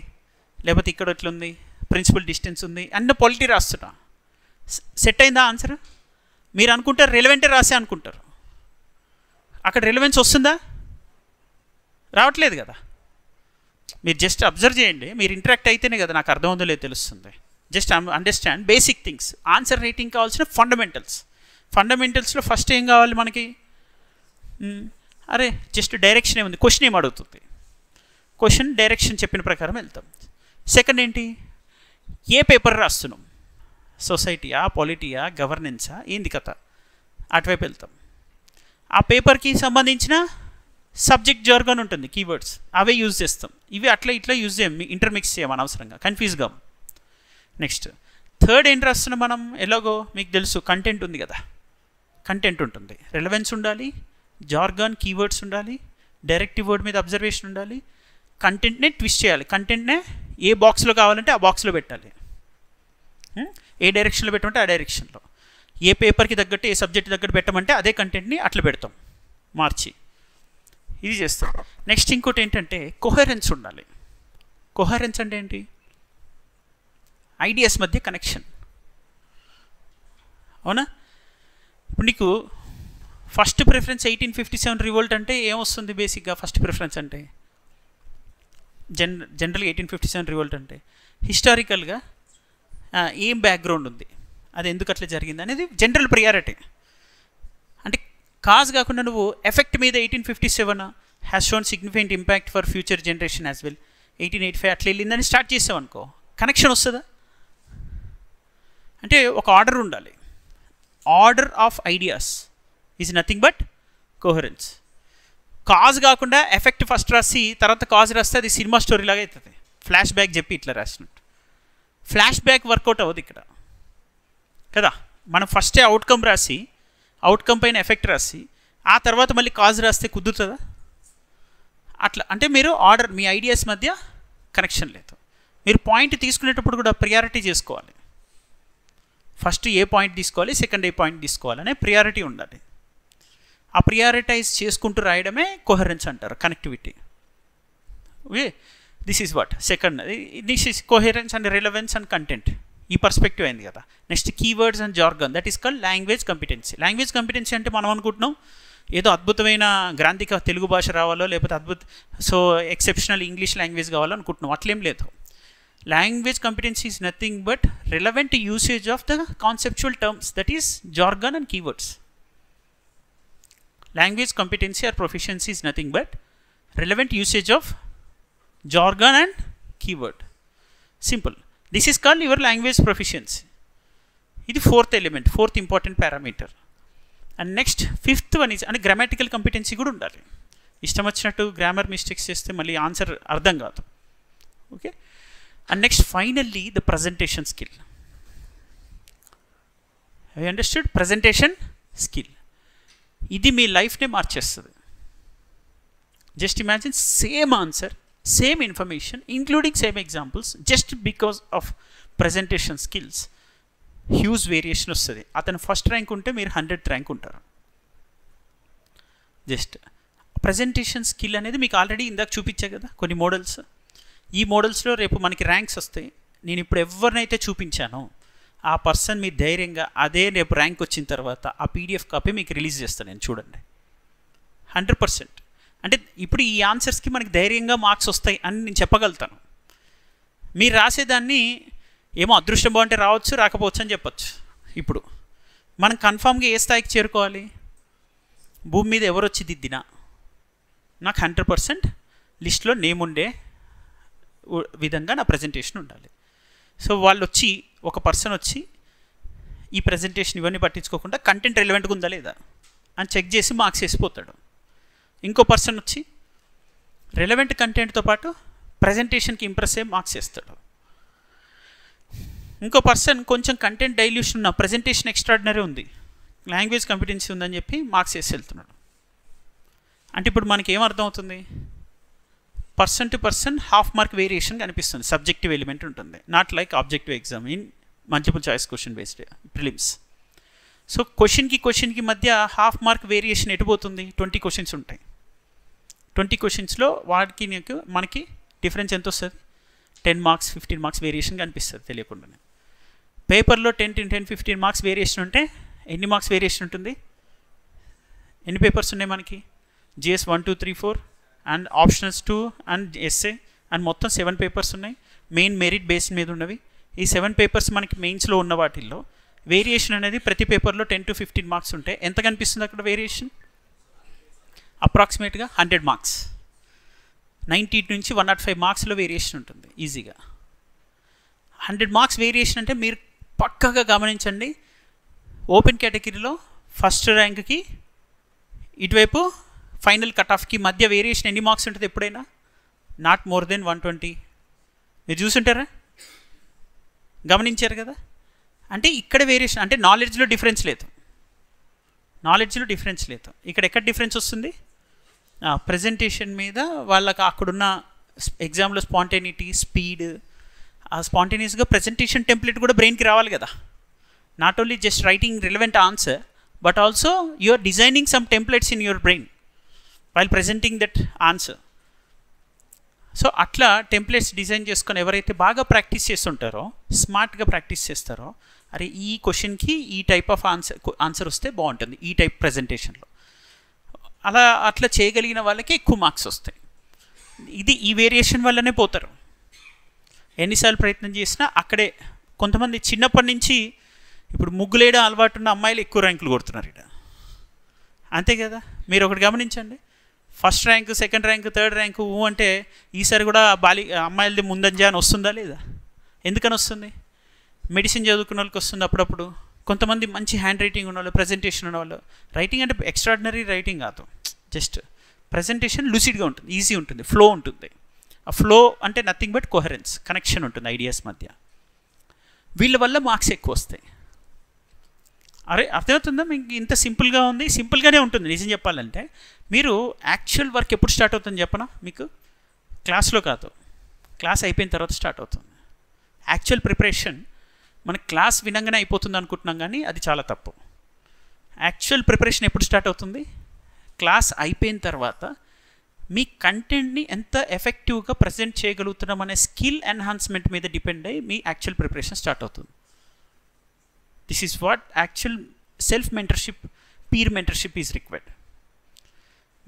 లేకపోతే ఇక్కడ ఎట్లుంది, ప్రిన్సిపల్ డిస్టెన్స్ ఉంది, అన్న పాలిటీ రాస్తున్నా. సెట్ అయిందా ఆన్సర్? మీరు అనుకుంటారు రిలవెంటే రాసే అనుకుంటారు. అక్కడ రిలవెన్స్ వస్తుందా? రావట్లేదు కదా. మీరు జస్ట్ అబ్జర్వ్ చేయండి, మీరు ఇంటరాక్ట్ అయితేనే కదా నాకు అర్థమవుతుందో లేదో తెలుస్తుంది. Just understand basic things. Answer writing కావాల్సిన ఫండమెంటల్స్లో ఫస్ట్ ఏం కావాలి మనకి? అరే జస్ట్ డైరెక్షన్ ఏముంది, క్వశ్చన్ ఏం అడుగుతుంది, క్వశ్చన్ డైరెక్షన్ చెప్పిన ప్రకారం వెళ్తాం. సెకండ్ ఏంటి? ఏ పేపర్ రాస్తున్నాం, సొసైటీయా, పాలిటీయా, గవర్నెన్సా, ఏంది కథ, అటువైపు వెళ్తాం. ఆ పేపర్కి సంబంధించిన సబ్జెక్ట్ జార్గన్ ఉంటుంది, కీవర్డ్స్ అవే యూజ్ చేస్తాం. ఇవి అట్లా ఇట్లా యూజ్ చేయం, ఇంటర్మిక్స్ చేయం అనవసరంగా, కన్ఫ్యూజ్ కాం. నెక్స్ట్ థర్డ్ ఏంటి రాస్తున్నాం మనం? ఎలాగో మీకు తెలుసు, కంటెంట్ ఉంది కదా, కంటెంట్ ఉంటుంది, రిలవెన్స్ ఉండాలి, జార్గన్, కీవర్డ్స్ ఉండాలి, డైరెక్టివ్ వర్డ్ మీద అబ్జర్వేషన్ ఉండాలి, కంటెంట్నే ట్విస్ట్ చేయాలి, కంటెంట్నే ఏ బాక్స్లో కావాలంటే ఆ బాక్స్లో పెట్టాలి. ఏ డైరెక్షన్లో పెట్టమంటే ఆ డైరెక్షన్లో, ఏ పేపర్కి తగ్గట్టు ఏ సబ్జెక్ట్ తగ్గట్టు పెట్టమంటే అదే కంటెంట్ని అట్లా పెడతాం మార్చి. ఇది చేస్తాం. నెక్స్ట్ ఇంకోటి ఏంటంటే కొహరెన్స్ ఉండాలి. కొహరెన్స్ అంటే ఏంటి? ఐడియాస్ మధ్య కనెక్షన్. అవునా? ఇప్పుడు నీకు ఫస్ట్ ప్రిఫరెన్స్ 1857 రివోల్ట్ అంటే ఏమొస్తుంది బేసిక్గా? ఫస్ట్ ప్రిఫరెన్స్ అంటే జనరల్గా 1857 రివోల్ట్ అంటే హిస్టారికల్గా ఏం బ్యాక్గ్రౌండ్ ఉంది, అది ఎందుకు అట్లా జరిగింది అనేది జనరల్ ప్రియారిటీ. అంటే కాజ్ కాకుండా నువ్వు ఎఫెక్ట్ మీద 1857 has shown significant impact for future generation as well, 1885 అట్లా వెళ్ళిందని స్టార్ట్ చేసావు అనుకో, కనెక్షన్ వస్తుందా? అంటే ఒక ఆర్డర్ ఉండాలి. Order of ideas is nothing but coherence. Cause కాకుండా ఎఫెక్ట్ ఫస్ట్ రాసి తర్వాత కాజ్ రాస్తే అది సినిమా స్టోరీ లాగా అవుతుంది. ఫ్లాష్ బ్యాక్ చెప్పి ఇట్లా రాసినట్టు. ఫ్లాష్ బ్యాక్ వర్కౌట్ అవ్వదు ఇక్కడ కదా. మనం ఫస్టే అవుట్కమ్ రాసి అవుట్కమ్ పైన ఎఫెక్ట్ రాసి ఆ తర్వాత మళ్ళీ కాజ్ రాస్తే కుదురుతుందా? అట్లా అంటే మీరు ఆర్డర్, మీ ఐడియాస్ మధ్య కనెక్షన్ లేదు. మీరు పాయింట్ తీసుకునేటప్పుడు కూడా ప్రియారిటీ చేసుకోవాలి. ఫస్ట్ ఏ పాయింట్ తీసుకోవాలి, సెకండ్ ఏ పాయింట్ తీసుకోవాలి అనే ప్రియారిటీ ఉండాలి. ఆ ప్రియారిటైజ్ చేసుకుంటూ రాయడమే కోహరెన్స్ అంటారు, connectivity. Okay, this is watt second. This is coherence and relevance and content. ఈ పర్స్పెక్టివ్ అయింది కదా. Next keywords and jargon, that is called language competency. Language competency అంటే మనం అనుకుంటున్నాం ఏదో అద్భుతమైన గ్రాంధిక తెలుగు భాష రావాలో, లేకపోతే ఎక్సెప్షనల్ ఇంగ్లీష్ లాంగ్వేజ్ కావాలో అనుకుంటున్నాం. అట్లేం లేదు. Language competency is nothing but relevant usage of the conceptual terms, that is jargon and keywords. Language competency or proficiency is nothing but relevant usage of jargon and keyword. Simple. This is called your language proficiency. This is fourth element, fourth important parameter. And next, fifth one is grammatical competency kuda undali. Ishtam vachinattu grammar mistakes chesthe malli answer ardham kaadu. Okay. And next, finally, the presentation skill. Have you understood? Presentation skill. ఇది మీ లైఫ్నే మార్చేస్తుంది. Just imagine, same answer, same information, including same examples, just because of presentation skills huge variation వస్తుంది. అతను ఫస్ట్ ర్యాంక్ ఉంటే మీరు 100th ర్యాంక్ ఉంటారు. జస్ట్ ప్రజెంటేషన్ స్కిల్ అనేది మీకు ఆల్రెడీ ఇందాక చూపించా కదా కొన్ని మోడల్స్. ఈ మోడల్స్లో రేపు మనకి ర్యాంక్స్ వస్తాయి. నేను ఇప్పుడు ఎవరినైతే చూపించానో ఆ పర్సన్ మీ ధైర్యంగా అదే రేపు ర్యాంక్ వచ్చిన తర్వాత ఆ పీడిఎఫ్ కాపీ మీకు రిలీజ్ చేస్తాను నేను, చూడండి. 100%. అంటే ఇప్పుడు ఈ ఆన్సర్స్కి మనకి ధైర్యంగా మార్క్స్ వస్తాయి అని నేను చెప్పగలుగుతాను. మీరు రాసేదాన్ని ఏమో అదృష్టం బాగుంటే రావచ్చు, రాకపోవచ్చు అని చెప్పచ్చు. ఇప్పుడు మనం కన్ఫామ్గా ఏ స్థాయికి చేరుకోవాలి? భూమి మీద ఎవరు వచ్చి దిద్దినా నాకు 100% లిస్ట్లో నేమ్ ఉండే విధంగా నా ప్రజెంటేషన్ ఉండాలి. సో వాళ్ళు వచ్చి, ఒక పర్సన్ వచ్చి ఈ ప్రజెంటేషన్ ఇవన్నీ పట్టించుకోకుండా కంటెంట్ రిలవెంట్గా ఉందా లేదా అని చెక్ చేసి మార్క్స్ వేసిపోతాడు. ఇంకో పర్సన్ వచ్చి రిలవెంట్ కంటెంట్తో పాటు ప్రజెంటేషన్కి ఇంప్రెస్ అయ్యి మార్క్స్ వేస్తాడు. ఇంకో పర్సన్ కొంచెం కంటెంట్ డైల్యూషన్ ఉన్న, ప్రజెంటేషన్ ఎక్స్ట్రాడినరీ ఉంది, లాంగ్వేజ్ కాంపిటెన్సీ ఉందని చెప్పి మార్క్స్ వేసి వెళ్తున్నాడు. అంటే ఇప్పుడు మనకి ఏమర్థం అవుతుంది? Person to person half mark variation కనిపిస్తుంది. సబ్జెక్టివ్ ఎలిమెంట్ ఉంటుంది, not like objective exam in multiple choice question based prelims. So క్వశ్చన్కి మధ్య హాఫ్ మార్క్ వేరియేషన్ ఎటుపోతుంది? 20 క్వశ్చన్స్ ఉంటాయి. 20 క్వశ్చన్స్లో వాడికి మనకి డిఫరెన్స్ ఎంత వస్తుంది? 10 మార్క్స్ 15 మార్క్స్ వేరియేషన్ కనిపిస్తుంది తెలియకుండానే. పేపర్లో 10-15 మార్క్స్ వేరియేషన్ ఉంటే ఎన్ని మార్క్స్ వేరియేషన్ ఉంటుంది? ఎన్ని పేపర్స్ ఉన్నాయి మనకి? GS 1, 2, 3, 4 and optionals 2 and essay and మొత్తం 7 పేపర్స్ ఉన్నాయి. మెయిన్ మెరిట్ బేస్ మీద ఉన్నవి. ఈ 7 పేపర్స్ మనకి మెయిన్స్లో ఉన్న వాటిల్లో వేరియేషన్ అనేది ప్రతి పేపర్లో 10-15 మార్క్స్ ఉంటాయి. ఎంత కనిపిస్తుంది అక్కడ వేరియేషన్? అప్రాక్సిమేట్గా 100 మార్క్స్, 90 నుంచి 105 మార్క్స్లో వేరియేషన్ ఉంటుంది ఈజీగా. 100 మార్క్స్ వేరియేషన్ అంటే మీరు పక్కగా గమనించండి. ఓపెన్ కేటగిరీలో ఫస్ట్ ర్యాంక్కి ఇటువైపు ఫైనల్ కట్ ఆఫ్కి మధ్య వేరియేషన్ ఎన్ని మార్క్స్ ఉంటుంది ఎప్పుడైనా? Not more then 120. మీరు చూసుంటారా? గమనించారు కదా? అంటే ఇక్కడ వేరియేషన్ అంటే నాలెడ్జ్లో డిఫరెన్స్ లేదు. ఇక్కడ ఎక్కడ డిఫరెన్స్ వస్తుంది? ప్రజెంటేషన్ మీద వాళ్ళకి అక్కడున్న ఎగ్జామ్లో స్పాంటేనిటీ, స్పీడ్, ఆ స్పాంటేనియస్గా ప్రజెంటేషన్ టెంప్లెట్ కూడా బ్రెయిన్కి రావాలి కదా. Not only just writing relevant answer, but also you are designing some templates in your brain while presenting that answer. So అట్లా టెంప్లెట్స్ డిజైన్ చేసుకొని ఎవరైతే బాగా ప్రాక్టీస్ చేస్తుంటారో, స్మార్ట్గా ప్రాక్టీస్ చేస్తారో, అరే ఈ క్వశ్చన్కి ఈ టైప్ ఆఫ్ ఆన్సర్ వస్తే బాగుంటుంది ఈ టైప్ ప్రజెంటేషన్లో, అట్లా చేయగలిగిన వాళ్ళకి ఎక్కువ మార్క్స్ వస్తాయి. ఈ వేరియేషన్ వల్లనే పోతారు. ఎన్నిసార్లు ప్రయత్నం చేసినా అక్కడే. కొంతమంది చిన్నప్పటి నుంచి ఇప్పుడు ముగ్గులేయడం అలవాటు ఉన్న అమ్మాయిలు ఎక్కువ ర్యాంకులు కొడుతున్నారు ఇక్కడ, అంతే కదా. మీరు ఒకటి గమనించండి, first rank, second rank, third rank అంటే ఈసారి కూడా అమ్మాయిలది ముందంజ అని వస్తుందా లేదా? ఎందుకని వస్తుంది? మెడిసిన్ చదువుకున్న వాళ్ళకి వస్తుంది అప్పుడప్పుడు. కొంతమంది మంచి హ్యాండ్ రైటింగ్ ఉన్నవాళ్ళు, ప్రజెంటేషన్ ఉన్నవాళ్ళు, రైటింగ్ అంటే ఎక్స్ట్రాడినరీ రైటింగ్ కాదు, జస్ట్ ప్రజెంటేషన్ లూసిడ్గా ఉంటుంది, ఈజీ ఉంటుంది, ఫ్లో ఉంటుంది. ఆ ఫ్లో అంటే నథింగ్ బట్ కోహరెన్స్, కనెక్షన్ ఉంటుంది ఐడియాస్ మధ్య. వీళ్ళ వల్ల మార్క్స్ ఎక్కువ వస్తాయి. అరే అర్థమవుతుందా మీకు? ఇంత సింపుల్గా ఉంది, సింపుల్గానే ఉంటుంది నిజం చెప్పాలంటే. మీరు యాక్చువల్ వర్క్ ఎప్పుడు స్టార్ట్ అవుతుంది చెప్పనా మీకు? క్లాస్లో కాదు, క్లాస్ అయిపోయిన తర్వాత స్టార్ట్ అవుతుంది. యాక్చువల్ ప్రిపరేషన్ మనకి క్లాస్ వినంగానే అయిపోతుంది అనుకుంటున్నాం, కానీ అది చాలా తప్పు. యాక్చువల్ ప్రిపరేషన్ ఎప్పుడు స్టార్ట్ అవుతుంది? క్లాస్ అయిపోయిన తర్వాత మీ కంటెంట్ని ఎంత ఎఫెక్టివ్గా ప్రజెంట్ చేయగలుగుతున్నాం అనే స్కిల్ ఎన్హాన్స్మెంట్ మీద డిపెండ్ అయ్యి మీ యాక్చువల్ ప్రిపరేషన్ స్టార్ట్ అవుతుంది. This is what actual self mentorship, peer mentorship is required.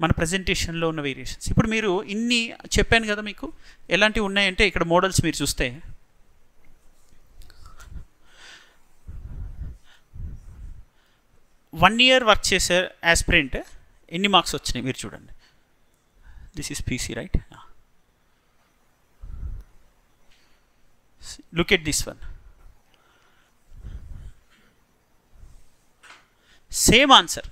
మన ప్రజెంటేషన్లో ఉన్న వేరియేషన్స్ ఇప్పుడు మీరు ఇన్ని చెప్పాను కదా మీకు. ఎలాంటివి ఉన్నాయంటే ఇక్కడ మోడల్స్ మీరు చూస్తే, 1 year వర్క్ చేశారు యాస్పిరెంట్, ఎన్ని మార్క్స్ వచ్చినాయి మీరు చూడండి. This is PC right. Look at this one, same answer.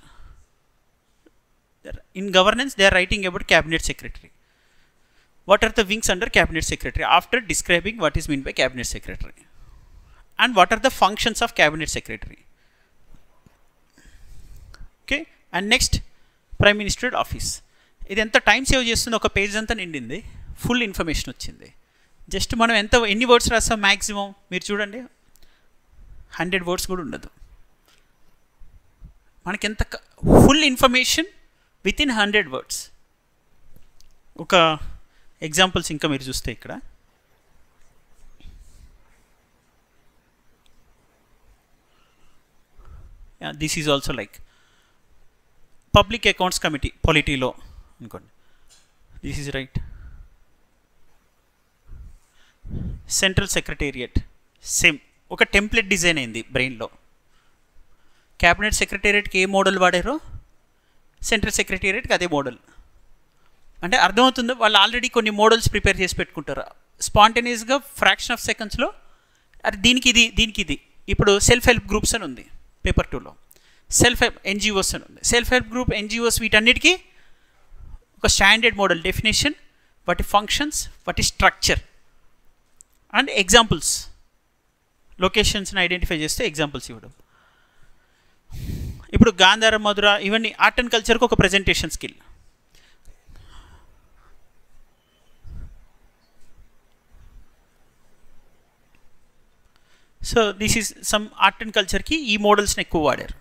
In governance they are writing about cabinet secretary. What are the wings under cabinet secretary? After describing what is meant by cabinet secretary and what are the functions of cabinet secretary. Okay, and next prime minister office. ఇది ఎంత టైం సేవ్ చేస్తుంది, ఒక పేజ్ అంతా నిండింది, ఫుల్ ఇన్ఫర్మేషన్ వచ్చింది. జస్ట్ మనం ఎన్ని వర్డ్స్ రాస్తాం మ్యాక్సిమం మీరు చూడండి, 100 words కూడా ఉండదు. మనకి ఎంత full information within 100 words. ఒక ఎగ్జాంపుల్స్ ఇంకా మీరు చూస్తే ఇక్కడ this is also like public accounts committee, పొలిటీలో అనుకోండి, this is right. Central secretariat same ఒక టెంప్లెట్ డిజైన్ అయింది బ్రెయిన్లో. క్యాబినెట్ సెక్రటేరియట్కి ఏ మోడల్ వాడారో సెంట్రల్ సెక్రటేరియట్కి అదే మోడల్. అంటే అర్థమవుతుందో, వాళ్ళు ఆల్రెడీ కొన్ని మోడల్స్ ప్రిపేర్ చేసి పెట్టుకుంటారు స్పాంటేనియస్గా, ఫ్రాక్షన్ ఆఫ్ సెకండ్స్లో. అది దీనికి ఇది. ఇప్పుడు సెల్ఫ్ హెల్ప్ గ్రూప్స్ అని ఉంది పేపర్ 2లో, సెల్ఫ్ హెల్ప్ ఎన్జిఓస్ అని ఉంది. సెల్ఫ్ హెల్ప్ గ్రూప్, ఎన్జిఓస్ వీటన్నిటికీ ఒక స్టాండర్డ్ మోడల్, డెఫినేషన్, వాటి ఫంక్షన్స్, వాటి స్ట్రక్చర్ అండ్ ఎగ్జాంపుల్స్, లొకేషన్స్ని ఐడెంటిఫై చేస్తే ఎగ్జాంపుల్స్ ఇవ్వడం. ఇప్పుడు గాంధార, మధుర ఇవన్నీ ఆర్ట్ అండ్ కల్చర్కి ఒక presentation skill. So this is some art and కల్చర్కి ఈ మోడల్స్ని ఎక్కువ వాడారు.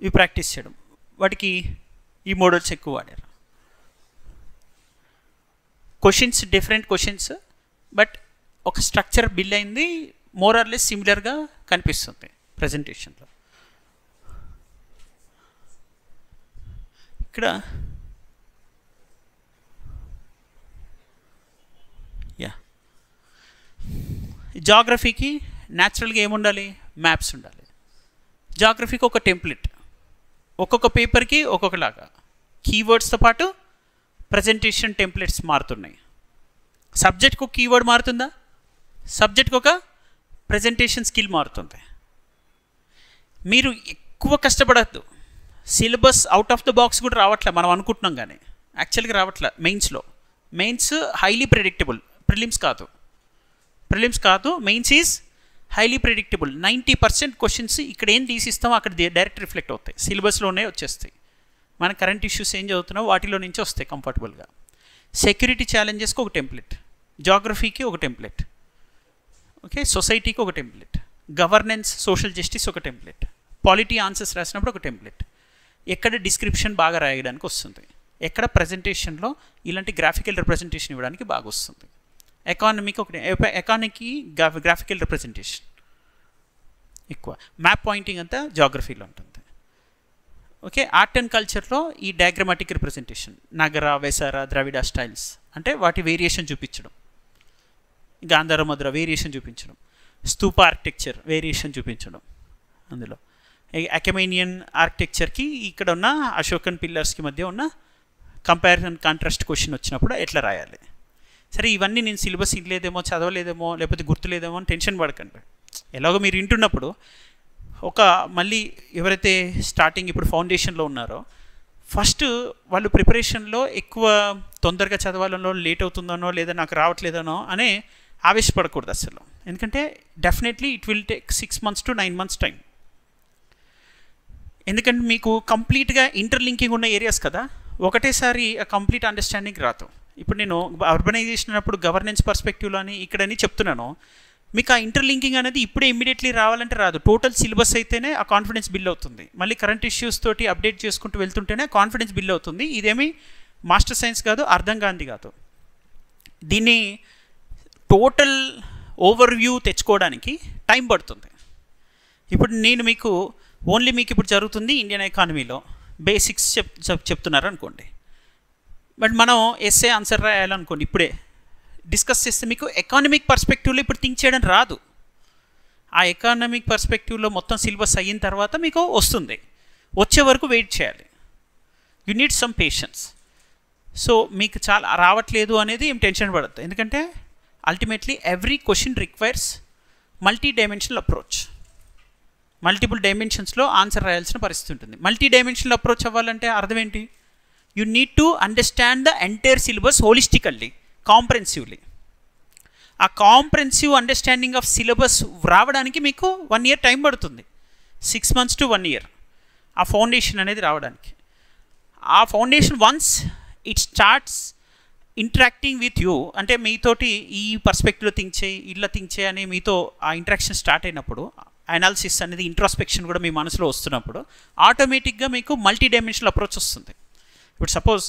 ఇవి ప్రాక్టీస్ చేయడం, వాటికి ఈ మోడల్స్ ఎక్కువ వాడారు. క్వశ్చన్స్ డిఫరెంట్ క్వశ్చన్స్, బట్ ఒక స్ట్రక్చర్ బిల్డ్ అయింది, మోర్ ఆర్ లెస్ సిమిలర్గా కనిపిస్తుంది ప్రజెంటేషన్లో. ఇక్కడ జాగ్రఫీకి న్యాచురల్గా ఏముండాలి, మ్యాప్స్ ఉండాలి. జాగ్రఫీకి ఒక టెంప్లెట్, ఒక్కొక్క పేపర్కి ఒక్కొక్కలాగా, కీవర్డ్స్తో పాటు ప్రజెంటేషన్ టెంప్లెట్స్ మారుతున్నాయి. సబ్జెక్ట్కి ఒక కీవర్డ్ మారుతుందా, సబ్జెక్ట్కి ఒక ప్రజెంటేషన్ స్కిల్ మారుతుంది. మీరు ఎక్కువ కష్టపడద్దు. Syllabus out of the box కూడా రావట్లే, మనం అనుకుంటున్నాం కానీ యాక్చువల్గా రావట్లే. మెయిన్స్ హైలీ ప్రెడిక్టబుల్, ప్రిలిమ్స్ కాదు, mains is highly predictable. 90% questions ఇక్కడ ఏం తీసిస్తామో అక్కడ డైరెక్ట్ రిఫ్లెక్ట్ అవుతాయి, సిలబస్లోనే వచ్చేస్తాయి. మన కరెంట్ ఇష్యూస్ ఏం చదువుతున్నామో వాటిలో నుంచి వస్తాయి కంఫర్టబుల్గా. సెక్యూరిటీ ఛాలెంజెస్కి ఒక టెంప్లెట్, జాగ్రఫీకి ఒక టెంప్లెట్, ఓకే, సొసైటీకి ఒక టెంప్లెట్, గవర్నెన్స్, సోషల్ జస్టిస్ ఒక టెంప్లెట్, పాలిటీ ఆన్సర్స్ రాసినప్పుడు ఒక టెంప్లెట్, ఎక్కడ డిస్క్రిప్షన్ బాగా రాయడానికి వస్తుంది, ఎక్కడ ప్రజెంటేషన్లో ఇలాంటి గ్రాఫికల్ రిప్రజెంటేషన్ ఇవ్వడానికి బాగా వస్తుంది. ఎకానమీకి ఒకటి, ఎకానమీకి గ్రాఫికల్ రిప్రజెంటేషన్ ఎక్కువ, మ్యాప్ పాయింటింగ్ అంతా జాగ్రఫీలో ఉంటుంది. ఓకే, ఆర్ట్ అండ్ కల్చర్లో ఈ డయాగ్రమాటిక్ రిప్రజెంటేషన్, నగర, వెసర, ద్రవిడ స్టైల్స్ అంటే వాటి వేరియేషన్ చూపించడం, గాంధార మధుర వేరియేషన్ చూపించడం, స్తూప ఆర్కిటెక్చర్ వేరియేషన్ చూపించడం. అందులో అకెమేనియన్ ఆర్కిటెక్చర్కి ఇక్కడ ఉన్న అశోకన్ పిల్లర్స్కి మధ్య ఉన్న కంపారిజన్ కాంట్రాస్ట్ క్వశ్చన్ వచ్చినప్పుడు ఎట్లా రాయాలి. సరే, ఇవన్నీ నేను సిలబస్ ఇవ్వలేదేమో, చదవలేదేమో, లేకపోతే గుర్తులేదేమో అని టెన్షన్ పడకండి. ఎలాగో మీరు వింటున్నప్పుడు మళ్ళీ ఎవరైతే స్టార్టింగ్ ఇప్పుడు ఫౌండేషన్లో ఉన్నారో ఫస్ట్ వాళ్ళు ప్రిపరేషన్లో ఎక్కువ తొందరగా చదవాలనో, లేట్ అవుతుందనో, లేదా నాకు రావట్లేదనో అనే ఆవేశపడకూడదు అసలు. ఎందుకంటే definitely it will take 6 months to 9 months time. ఎందుకంటే మీకు కంప్లీట్గా ఇంటర్లింకింగ్ ఉన్న ఏరియాస్ కదా, ఒకటేసారి ఆ కంప్లీట్ అండర్స్టాండింగ్ రాదు. ఇప్పుడు నేను అర్బనైజేషన్ అన్నప్పుడు గవర్నెన్స్ పర్స్పెక్టివ్లో అని ఇక్కడని చెప్తున్నాను, మీకు ఆ ఇంటర్లింకింగ్ అనేది ఇప్పుడే ఇమ్మీడియట్లీ రావాలంటే రాదు. టోటల్ సిలబస్ అయితేనే ఆ కాన్ఫిడెన్స్ బిల్డ్ అవుతుంది. మళ్ళీ కరెంట్ ఇష్యూస్ తోటి అప్డేట్ చేసుకుంటూ వెళ్తుంటేనే కాన్ఫిడెన్స్ బిల్డ్ అవుతుంది. ఇదేమి మాస్టర్ సైన్స్ కాదు, అర్థం కాంది కాదు. దీన్ని టోటల్ ఓవర్వ్యూ తెచ్చుకోవడానికి టైం పడుతుంది. ఇప్పుడు నేను మీకు ఓన్లీ మీకు ఇప్పుడు జరుగుతుంది ఇండియన్ ఎకానమీలో బేసిక్స్ చెప్తున్నారు అనుకోండి, బట్ మనం ఎస్ఏ ఆన్సర్ రాయాలనుకోండి, ఇప్పుడే డిస్కస్ చేస్తే మీకు ఎకానమిక్ పర్స్పెక్టివ్లో ఇప్పుడు థింక్ చేయడం రాదు. ఆ ఎకానమిక్ పర్స్పెక్టివ్లో మొత్తం సిలబస్ అయిన తర్వాత మీకు వస్తుంది, వచ్చే వరకు వెయిట్ చేయాలి. You need some patience. So మీకు చాలా రావట్లేదు అనేది ఏం టెన్షన్ పడద్దు, ఎందుకంటే ultimately every question requires multi dimensional approach. Multiple డైమెన్షన్స్లో ఆన్సర్ రాయాల్సిన పరిస్థితి ఉంటుంది. మల్టీ డైమెన్షనల్ అప్రోచ్ అవ్వాలంటే అర్థం ఏంటి? You need to understand the entire syllabus holistically, comprehensively. ఆ కాంప్రెన్సివ్ అండర్స్టాండింగ్ ఆఫ్ సిలబస్ రావడానికి మీకు 1 year టైం పడుతుంది, 6 months to 1 year ఆ ఫౌండేషన్ అనేది రావడానికి. ఆ foundation once it starts interacting with you, అంటే మీతోటి ఈ పర్స్పెక్టివ్లో థింక్ చేయి, ఇలా థింక్ చేయి అని మీతో ఆ ఇంటరాక్షన్ స్టార్ట్ అయినప్పుడు, అనాలిసిస్ అనేది ఇంట్రాస్పెక్షన్ కూడా మీ మనసులో వస్తున్నప్పుడు ఆటోమేటిక్గా మీకు మల్టీ డైమెన్షనల్ అప్రోచ్ వస్తుంది. ఇప్పుడు సపోజ్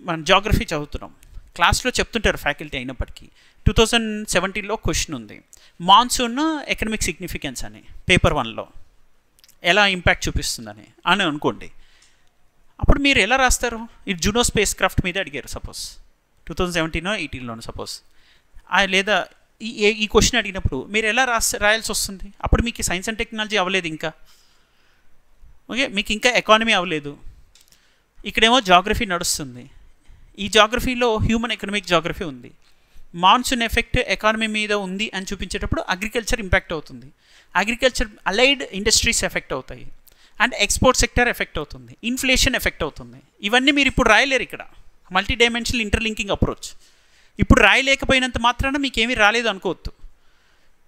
మనం జాగ్రఫీ చదువుతున్నాం, క్లాస్లో చెప్తుంటారు ఫ్యాకల్టీ అయినప్పటికీ, 2017లో క్వశ్చన్ ఉంది, మాన్సూన్ ఎకనమిక్ సిగ్నిఫికెన్స్ అని పేపర్ 1లో ఎలా ఇంపాక్ట్ చూపిస్తుందని అని అనుకోండి. అప్పుడు మీరు ఎలా రాస్తారు? ఇది జూనో స్పేస్ క్రాఫ్ట్ మీద అడిగారు సపోజ్ 2017 or 2018 సపోజ్, లేదా ఈ క్వశ్చన్ అడిగినప్పుడు మీరు ఎలా రాయాల్సి వస్తుంది? అప్పుడు మీకు సైన్స్ అండ్ టెక్నాలజీ అవ్వలేదు ఇంకా, ఓకే, మీకు ఇంకా ఎకానమీ అవ్వలేదు, ఇక్కడేమో జాగ్రఫీ నడుస్తుంది. ఈ జాగ్రఫీలో హ్యూమన్ ఎకనామిక్ జాగ్రఫీ ఉంది, మాన్సూన్ ఎఫెక్ట్ ఎకానమీ మీద ఉంది అని చూపించేటప్పుడు అగ్రికల్చర్ ఇంపాక్ట్ అవుతుంది, అగ్రికల్చర్ అలైడ్ ఇండస్ట్రీస్ ఎఫెక్ట్ అవుతాయి, అండ్ ఎక్స్పోర్ట్ సెక్టర్ ఎఫెక్ట్ అవుతుంది, ఇన్ఫ్లేషన్ ఎఫెక్ట్ అవుతుంది. ఇవన్నీ మీరు ఇప్పుడు రాయలేరు ఇక్కడ, మల్టీ డైమెన్షనల్ ఇంటర్లింకింగ్ అప్రోచ్. ఇప్పుడు రాయలేకపోయినంత మాత్రాన మీకేమీ రాలేదు అనుకోవద్దు.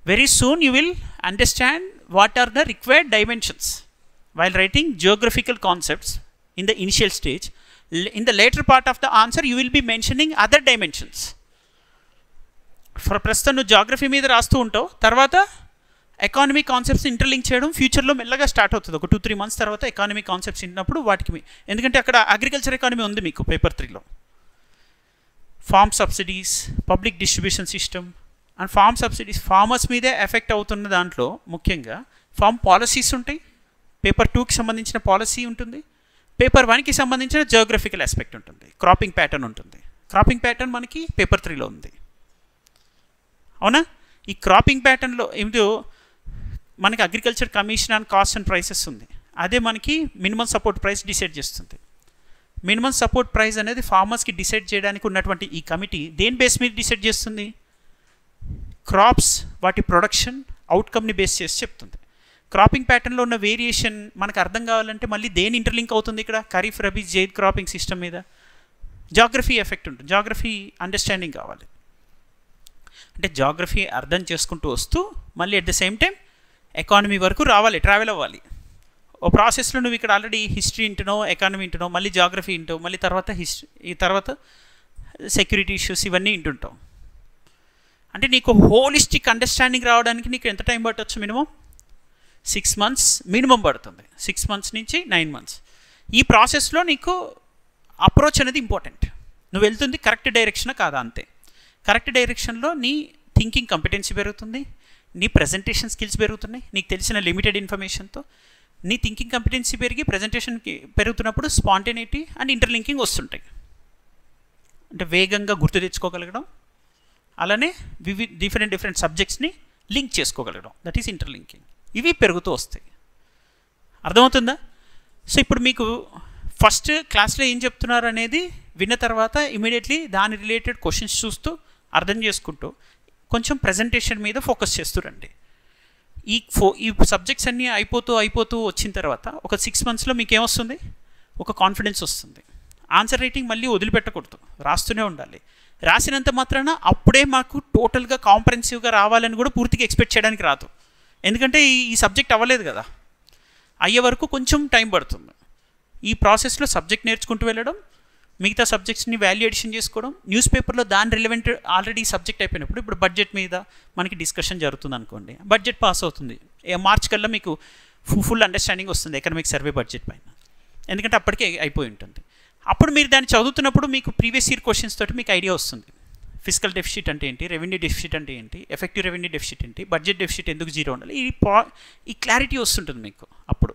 Very soon you will understand what are the required dimensions while writing geographical concepts in the initial stage. In the later part of the answer you will be mentioning other dimensions. For ప్రస్తుతం నువ్వు జాగ్రఫీ మీద రాస్తూ ఉంటావు, తర్వాత ఎకానమీ కాన్సెప్ట్స్ ఇంటర్లింక్ చేయడం ఫ్యూచర్లో మెల్లగా స్టార్ట్ అవుతుంది. ఒక 2-3 months తర్వాత ఎకానమీ కాన్సెప్ట్స్ విన్నప్పుడు వాటికి, ఎందుకంటే అక్కడ అగ్రికల్చర్ ఎకానమీ ఉంది మీకు పేపర్ 3లో. Farm subsidies, public distribution system and farm subsidies, farmers మీదే ఎఫెక్ట్ అవుతున్న దాంట్లో ముఖ్యంగా ఫార్మ్ పాలసీస్ ఉంటాయి, పేపర్ 2కి సంబంధించిన పాలసీ ఉంటుంది, పేపర్ 1కి సంబంధించిన జియోగ్రఫికల్ ఆస్పెక్ట్ ఉంటుంది, క్రాపింగ్ ప్యాటర్న్ ఉంటుంది. క్రాపింగ్ ప్యాటర్న్ మనకి పేపర్ 3లో ఉంది, అవునా? ఈ క్రాపింగ్ ప్యాటర్న్లో ఏమిటో మనకి agriculture commission and cost and prices ఉంది, అదే మనకి మినిమం సపోర్ట్ ప్రైస్ డిసైడ్ చేస్తుంది. మినిమం సపోర్ట్ ప్రైస్ అనేది ఫార్మర్స్కి డిసైడ్ చేయడానికి ఉన్నటువంటి ఈ కమిటీ దేని బేస్ మీద డిసైడ్ చేస్తుంది? క్రాప్స్ వాటి ప్రొడక్షన్ అవుట్కమ్ని బేస్ చేసి చెప్తుంది. క్రాపింగ్ ప్యాటర్న్లో ఉన్న వేరియేషన్ మనకు అర్థం కావాలంటే మళ్ళీ దేని ఇంటర్లింక్ అవుతుంది ఇక్కడ? ఖరీఫ్, రబీ, జైద్ క్రాపింగ్ సిస్టమ్ మీద జాగ్రఫీ ఎఫెక్ట్ ఉంటుంది. జాగ్రఫీ అండర్స్టాండింగ్ కావాలి, అంటే జాగ్రఫీ అర్థం చేసుకుంటూ వస్తూ మళ్ళీ at the same time economy వరకు రావాలి, ట్రావెల్ అవ్వాలి. ఓ ప్రాసెస్లో నువ్వు ఇక్కడ ఆల్రెడీ హిస్టరీ వింటున్నావు, ఎకానమీ వింటున్నావు, మళ్ళీ జాగ్రఫీ వింటావు, మళ్ళీ తర్వాత ఈ తర్వాత సెక్యూరిటీ ఇష్యూస్ ఇవన్నీ వింటుంటావు. అంటే నీకు హోలిస్టిక్ అండర్స్టాండింగ్ రావడానికి నీకు ఎంత టైం పట్టవచ్చు? మినిమం 6 months మినిమం పడుతుంది. 6 months నుంచి 9 months. ఈ ప్రాసెస్లో నీకు అప్రోచ్ అనేది ఇంపార్టెంట్. నువ్వు వెళ్తుంది కరెక్ట్ డైరెక్షన్ కాదా అంతే. కరెక్ట్ డైరెక్షన్లో నీ థింకింగ్ కంపిటెన్సీ పెరుగుతుంది, నీ ప్రజెంటేషన్ స్కిల్స్ పెరుగుతున్నాయి, నీకు తెలిసిన లిమిటెడ్ ఇన్ఫర్మేషన్తో నీ థింకింగ్ కంపిటెన్సీ పెరిగి ప్రజెంటేషన్కి పెరుగుతున్నప్పుడు స్పాంటేనిటీ అండ్ ఇంటర్లింకింగ్ వస్తుంటాయి. అంటే వేగంగా గుర్తు తెచ్చుకోగలగడం, అలానే డిఫరెంట్ సబ్జెక్ట్స్ని లింక్ చేసుకోగలగడం, దట్ ఈస్ ఇంటర్లింకింగ్. ఇవి పెరుగుతూ వస్తాయి. అర్థమవుతుందా? సో ఇప్పుడు మీకు ఫస్ట్ క్లాస్లో ఏం చెప్తున్నారు అనేది విన్న తర్వాత ఇమీడియట్లీ దాని రిలేటెడ్ క్వశ్చన్స్ చూస్తూ అర్థం చేసుకుంటూ కొంచెం ప్రజెంటేషన్ మీద ఫోకస్ చేస్తురండి. ఈ సబ్జెక్ట్స్ అన్నీ అయిపోతూ వచ్చిన తర్వాత ఒక 6 monthsలో మీకు ఏమొస్తుంది? ఒక కాన్ఫిడెన్స్ వస్తుంది. ఆన్సర్ రైటింగ్ మళ్ళీ వదిలిపెట్టకూడదు, రాస్తూనే ఉండాలి. రాసినంత మాత్రాన అప్పుడే మాకు టోటల్గా కాంప్రహెన్సివ్గా రావాలని కూడా పూర్తిగా ఎక్స్పెక్ట్ చేయడానికి రాదు. ఎందుకంటే ఈ సబ్జెక్ట్ అవ్వలేదు కదా, అయ్యే వరకు కొంచెం టైం పడుతుంది. ఈ ప్రాసెస్లో సబ్జెక్ట్ నేర్చుకుంటూ వెళ్ళడం, మిగతా సబ్జెక్ట్స్ని వాల్యూ ఎడిషన్ చేసుకోవడం, న్యూస్ పేపర్లో దాని రిలవెంట్ ఆల్రెడీ సబ్జెక్ట్ అయిపోయినప్పుడు ఇప్పుడు బడ్జెట్ మీద మనకి డిస్కషన్ జరుగుతుంది అనుకోండి, బడ్జెట్ పాస్ అవుతుంది. మార్చ్ కల్లా మీకు ఫుల్ అండర్స్టాండింగ్ వస్తుంది ఎకనామిక్ సర్వే బడ్జెట్ పైన, ఎందుకంటే అప్పటికే అయిపోయి ఉంటుంది. అప్పుడు మీరు దాన్ని చదువుతున్నప్పుడు మీకు ప్రీవియస్ ఇయర్ క్వశ్చన్స్ తోటి మీకు ఐడియా వస్తుంది. ఫిజికల్ డెఫిసిట్ అంటే ఏంటి, రెవెన్యూ డెఫిసిట్ అంటే ఏంటి, ఎఫెక్టివ్ రెవెన్యూ డెఫిసిట్ ఏంటి, బడ్జెట్ డెఫిసిట్ ఎందుకు 0 ఉండాలి, ఈ క్లారిటీ వస్తుంటుంది మీకు. అప్పుడు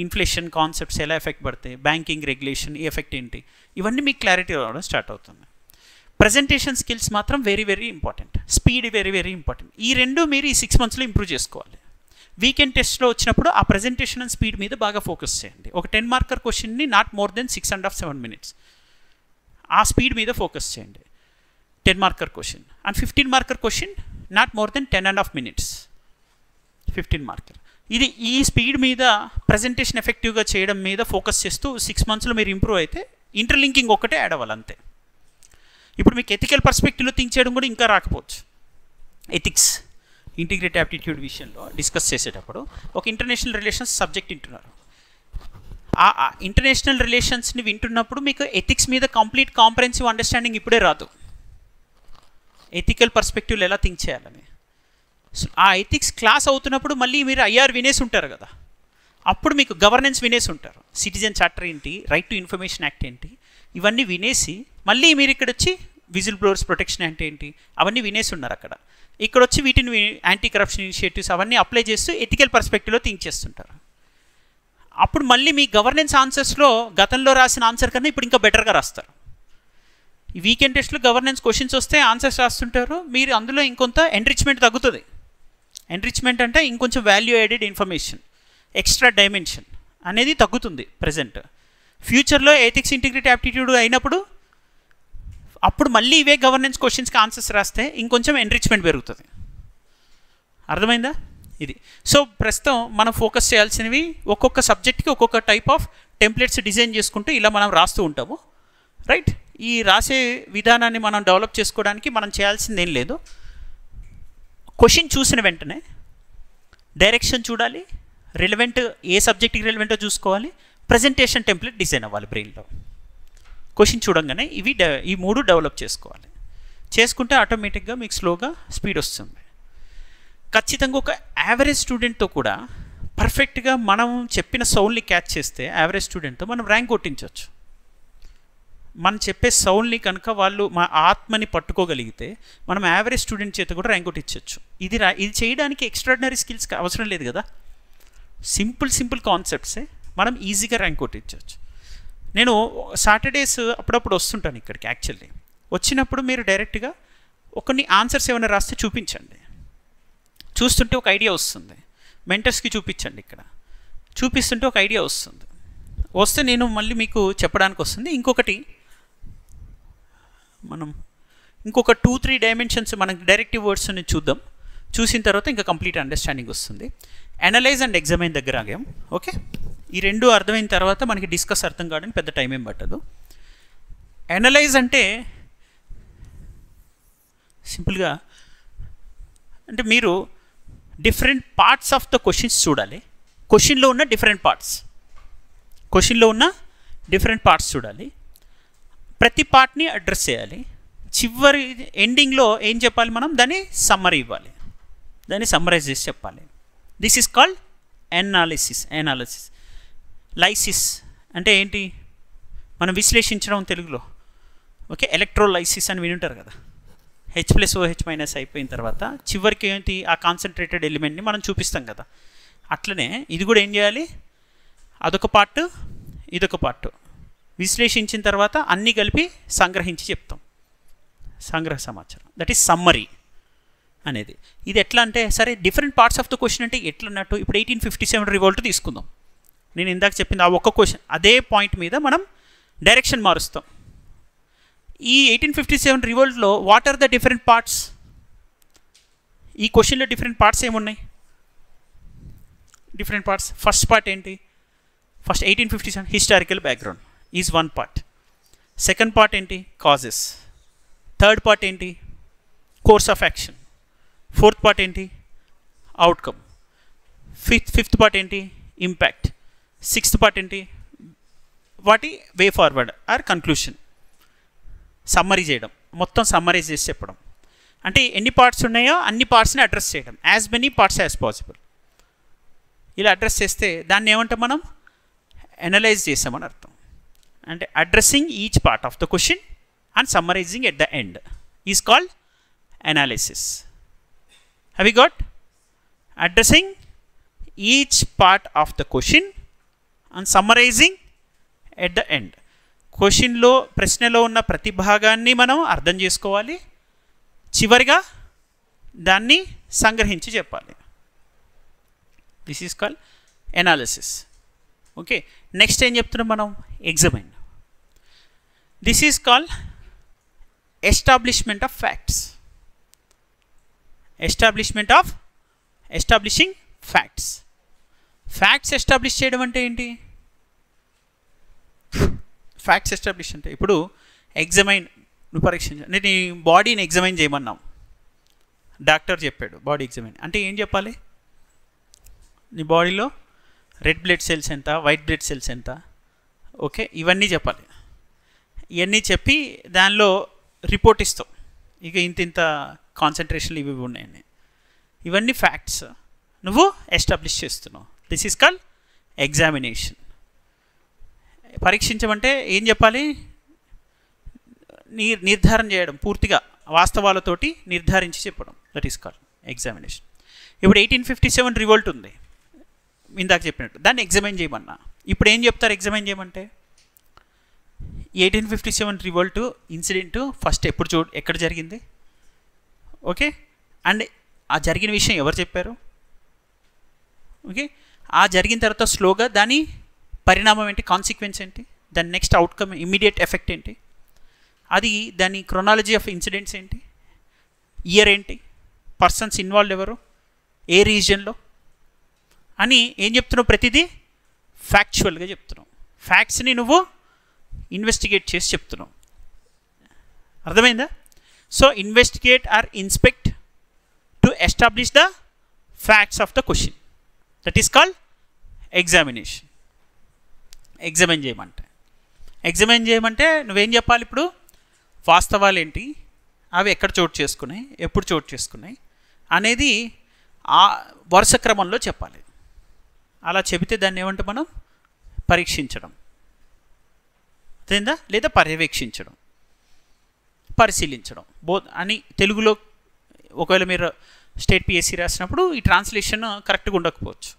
ఇన్ఫ్లేషన్ కాన్సెప్ట్స్ ఎలా ఎఫెక్ట్ పడతాయి, బ్యాంకింగ్ రెగ్యులేషన్ ఈ ఎఫెక్ట్ ఏంటి, ఇవన్నీ మీకు క్లారిటీ రావడం స్టార్ట్ అవుతుంది. ప్రజెంటేషన్ స్కిల్స్ మాత్రం very important, speed very important. ఈ రెండు మీరు ఈ 6 monthsలో ఇంప్రూవ్ చేసుకోవాలి. వీకెండ్ టెస్ట్లో వచ్చినప్పుడు ఆ ప్రజెంటేషన్ అండ్ స్పీడ్ మీద బాగా ఫోకస్ చేయండి. ఒక 10 marker క్వశ్చన్ని నాట్ మోర్ దెన్ 6.5-7 minutes ఆ స్పీడ్ మీద ఫోకస్ చేయండి. 10 marker question and 15 marker question not more than 10.5 minutes 15 marker. ఇది ఈ స్పీడ్ మీద ప్రజెంటేషన్ ఎఫెక్టివ్గా చేయడం మీద ఫోకస్ చేస్తూ 6 monthsలో మీరు ఇంప్రూవ్ అయితే ఇంటర్లింకింగ్ ఒక్కటే యాడ్ అవ్వాలి అంతే. ఇప్పుడు మీకు ఎథికల్ పర్స్పెక్టివ్లో థింక్ చేయడం కూడా ఇంకా రాకపోవచ్చు. ఎథిక్స్ ఇంటిగ్రేటెడ్ యాప్టిట్యూడ్ విషయంలో డిస్కస్ చేసేటప్పుడు ఒక ఇంటర్నేషనల్ రిలేషన్స్ సబ్జెక్ట్ వింటున్నారు. ఆ ఇంటర్నేషనల్ రిలేషన్స్ని వింటున్నప్పుడు మీకు ఎథిక్స్ మీద కంప్లీట్ కాంప్రహెన్సివ్ అండర్స్టాండింగ్ ఇప్పుడే రాదు, ఎథికల్ పర్స్పెక్టివ్లో ఎలా థింక్ చేయాలని. ఆ ఎథిక్స్ క్లాస్ అవుతున్నప్పుడు మళ్ళీ మీరు ఐఆర్ వినేసి ఉంటారు కదా, అప్పుడు మీకు గవర్నెన్స్ వినేసి ఉంటారు. సిటిజన్ చార్టర్ ఏంటి, రైట్ టు ఇన్ఫర్మేషన్ యాక్ట్ ఏంటి, ఇవన్నీ వినేసి మళ్ళీ మీరు ఇక్కడ వచ్చి విజిల్ బ్లోవర్స్ ప్రొటెక్షన్ అంటే ఏంటి అవన్నీ వినేసి ఉన్నారు అక్కడ. ఇక్కడ వచ్చి వీటిని యాంటీ కరప్షన్ ఇనిషియేటివ్స్ అవన్నీ అప్లై చేస్తూ ఎథికల్ పర్స్పెక్టివ్లో థింక్ చేస్తుంటారు. అప్పుడు మళ్ళీ మీ గవర్నెన్స్ ఆన్సర్స్లో గతంలో రాసిన ఆన్సర్ కన్నా ఇప్పుడు ఇంకా బెటర్గా రాస్తారు. ఈ వీకెండ్ టెస్ట్లో గవర్నెన్స్ క్వశ్చన్స్ వస్తే ఆన్సర్స్ రాస్తుంటారు, మీరు అందులో ఇంకొంత ఎన్రిచ్మెంట్ తగ్గుతుంది. ఎన్రిచ్మెంట్ అంటే ఇంకొంచెం value added information, extra dimension అనేది తగ్గుతుంది ప్రజెంట్. ఫ్యూచర్లో ఎథిక్స్ ఇంటిగ్రిటీ యాప్టిట్యూడ్ అయినప్పుడు అప్పుడు మళ్ళీ ఇవే గవర్నెన్స్ క్వశ్చన్స్కి ఆన్సర్స్ రాస్తే ఇంకొంచెం ఎన్రిచ్మెంట్ పెరుగుతుంది. అర్థమైందా? ఇది. సో ప్రస్తుతం మనం ఫోకస్ చేయాల్సినవి ఒక్కొక్క సబ్జెక్ట్కి ఒక్కొక్క టైప్ ఆఫ్ టెంప్లెట్స్ డిజైన్ చేసుకుంటూ ఇలా మనం రాస్తూ ఉంటాము, రైట్? ఈ రాసే విధానాన్ని మనం డెవలప్ చేసుకోవడానికి మనం చేయాల్సింది ఏం లేదు. క్వశ్చన్ చూసిన వెంటనే డైరెక్షన్ చూడాలి, రిలవెంట్ ఏ సబ్జెక్ట్కి రిలవెంటో చూసుకోవాలి, ప్రజెంటేషన్ టెంప్లెట్ డిజైన్ అవ్వాలి బ్రెయిన్లో. క్వశ్చన్ చూడంగానే ఈ 3 డెవలప్ చేసుకోవాలి. చేసుకుంటే ఆటోమేటిక్గా మీకు స్లోగా స్పీడ్ వస్తుంది. ఖచ్చితంగా ఒక యావరేజ్ స్టూడెంట్తో కూడా పర్ఫెక్ట్గా మనం చెప్పిన సౌండ్ని క్యాచ్ చేస్తే యావరేజ్ స్టూడెంట్తో మనం ర్యాంక్ కొట్టించవచ్చు. మనం చెప్పే సౌండ్ని కనుక వాళ్ళు మా ఆత్మని పట్టుకోగలిగితే మనం యావరేజ్ స్టూడెంట్ చేత కూడా ర్యాంక్ కొట్టించవచ్చు. ఇది చేయడానికి ఎక్స్ట్రాడినరీ స్కిల్స్ అవసరం లేదు కదా, సింపుల్ కాన్సెప్ట్సే మనం ఈజీగా ర్యాంక్ కొట్టించవచ్చు. నేను సాటర్డేస్ అప్పుడప్పుడు వస్తుంటాను ఇక్కడికి. యాక్చువల్లీ వచ్చినప్పుడు మీరు డైరెక్ట్గా కొన్ని ఆన్సర్స్ ఏమైనా రాస్తే చూపించండి, చూస్తుంటే ఒక ఐడియా వస్తుంది. మెంటర్స్కి చూపించండి, ఇక్కడ చూపిస్తుంటే ఒక ఐడియా వస్తే నేను మళ్ళీ మీకు చెప్పడానికి వస్తుంది. ఇంకొకటి మనం ఇంకొక 2-3 డైమెన్షన్స్ మనం డైరెక్టివ్ వర్డ్స్ని చూద్దాం. చూసిన తర్వాత ఇంకా కంప్లీట్ అండర్స్టాండింగ్ వస్తుంది. అనలైజ్ అండ్ ఎగ్జామైన్ దగ్గర ఆగాం. ఓకే, ఈ 2 అర్థమైన తర్వాత మనకి డిస్కస్ అర్థం కావడానికి పెద్ద టైం ఏం పట్టదు. అనలైజ్ అంటే సింపుల్గా అంటే మీరు different parts of the questions చూడాలి. క్వశ్చన్లో ఉన్న డిఫరెంట్ పార్ట్స్ చూడాలి. ప్రతి పార్ట్ని అడ్రస్ చేయాలి. చివరి ఎండింగ్లో ఏం చెప్పాలి మనం, దాన్ని సమ్మరీ ఇవ్వాలి, దాన్ని సమ్మరైజ్ చేసి చెప్పాలి. This is called analysis. Lysis అంటే ఏంటి, మనం విశ్లేషించడం తెలుగులో. ఓకే, ఎలక్ట్రోలైసిస్ అని వినుంటారు కదా, H+OH- అయిపోయిన తర్వాత చివరికి ఏంటి, ఆ కాన్సన్ట్రేటెడ్ ఎలిమెంట్ని మనం చూపిస్తాం కదా. అట్లనే ఇది కూడా ఏం చేయాలి, అదొక పార్ట్ ఇదొక పార్ట్, విశ్లేషించిన తర్వాత అన్నీ కలిపి సంగ్రహించి చెప్తాం, సంగ్రహ సమాచారం. దట్ ఈస్ సమ్మరీ అనేది. ఇది ఎట్లా అంటే, సరే different parts of the question అంటే ఎట్లా అన్నట్టు, ఇప్పుడు 1857 రివోల్ట్ తీసుకుందాం. నేను ఇందాక చెప్పింది ఆ ఒక్క క్వశ్చన్, అదే పాయింట్ మీద మనం డైరెక్షన్ మారుస్తాం. ఈ 1857 రివోల్ట్లో what are the different parts, ఈ క్వశ్చన్లో డిఫరెంట్ పార్ట్స్ ఏమున్నాయి, డిఫరెంట్ పార్ట్స్. ఫస్ట్ పార్ట్ ఏంటి, first 1857 historical background is one part. Second part ఏంటి, కాజెస్. థర్డ్ పార్ట్ ఏంటి, course of action. Fourth part ఏంటి, అవుట్కమ్. ఫిఫ్త్ పార్ట్ ఏంటి, ఇంపాక్ట్. సిక్స్త్ పార్ట్ ఏంటి, వాటి way forward or conclusion. Summary చేయడం, మొత్తం సమ్మరైజ్ చేసి చెప్పడం. అంటే ఎన్ని పార్ట్స్ ఉన్నాయో అన్ని పార్ట్స్ని అడ్రస్ చేయడం, as many parts as possible. ఇలా అడ్రస్ చేస్తే దాన్ని ఏమంటాం మనం, అనలైజ్ చేసామని అర్థం. అంటే addressing each part of the question and summarising at the end is called analysis. Have you got? Addressing each part of the question and summarising at the end. క్వశ్చన్లో, ప్రశ్నలో ఉన్న ప్రతి భాగాన్ని మనం అర్థం చేసుకోవాలి, చివరిగా దాన్ని సంగ్రహించి చెప్పాలి. This is called analysis. Okay, next ఏం చెప్తున్నాం మనం, ఎగ్జామైన్. This is called establishment of facts. Establishing facts. Facts establish చేయడం అంటే ఏంటి, ఫ్యాక్ట్స్ ఎస్టాబ్లిష్ అంటే ఇప్పుడు ఎగ్జామైన్, నువ్వు పరీక్షించ, నేను నీ బాడీని ఎగ్జామైన్ చేయమన్నాం, డాక్టర్ చెప్పాడు బాడీ ఎగ్జామైన్ అంటే ఏం చెప్పాలి, నీ బాడీలో రెడ్ బ్లడ్ సెల్స్ ఎంత, వైట్ బ్లడ్ సెల్స్ ఎంత, ఓకే, ఇవన్నీ చెప్పాలి. ఇవన్నీ చెప్పి దానిలో రిపోర్ట్ ఇస్తాం, ఇక ఇంత కాన్సన్ట్రేషన్లు ఇవి ఉన్నాయని. ఇవన్నీ ఫ్యాక్ట్స్ నువ్వు ఎస్టాబ్లిష్ చేస్తున్నావు. This is called examination. పరీక్షించమంటే ఏం చెప్పాలి, నిర్ధారణ చేయడం, పూర్తిగా వాస్తవాలతోటి నిర్ధారించి చెప్పడం. That is called examination. ఇప్పుడు 1857 రివోల్ట్ ఉంది, ఇందాక చెప్పినట్టు, దాన్ని ఎగ్జామైన్ చేయమన్నా. ఇప్పుడు ఏం చెప్తారు ఎగ్జామైన్ చేయమంటే, 1857 రివోల్ట్ ఇన్సిడెంట్ ఫస్ట్ ఎక్కడ జరిగింది, ఓకే, అండ్ ఆ జరిగిన విషయం ఎవరు చెప్పారు, ఓకే, ఆ జరిగిన తర్వాత స్లోగా దాని పరిణామం ఏంటి, కాన్సిక్వెన్స్ ఏంటి, దాని నెక్స్ట్ అవుట్కమ్, ఇమ్మీడియట్ ఎఫెక్ట్ ఏంటి, అది దాని క్రొనాలజీ ఆఫ్ ఇన్సిడెంట్స్ ఏంటి, ఇయర్ ఏంటి, పర్సన్స్ ఇన్వాల్వ్ ఎవరు, ఏ రీజియన్లో అని ఏం చెప్తున్నావు, ప్రతిదీ ఫ్యాక్చువల్గా చెప్తున్నావు. ఫ్యాక్ట్స్ని నువ్వు ఇన్వెస్టిగేట్ చేసి చెప్తున్నావు. అర్థమైందా? So investigate or inspect to establish the facts of the question. That is called examination. Examine చేయమంటే నువ్వేం చెప్పాలి, ఇప్పుడు వాస్తవాలు ఏంటి, అవి ఎక్కడ చోటు చేసుకున్నాయి, ఎప్పుడు చోటు చేసుకున్నాయి అనేది ఆ వరుస క్రమంలో చెప్పాలి. అలా చెబితే దాన్ని ఏమంటే మనం పరీక్షించడం, అర్థమైందా, లేదా పర్యవేక్షించడం, పరిశీలించడం అని తెలుగులో. ఒకవేళ మీరు స్టేట్ పిఎస్సి రాసినప్పుడు ఈ ట్రాన్స్లేషన్ కరెక్ట్గా ఉండకపోవచ్చు.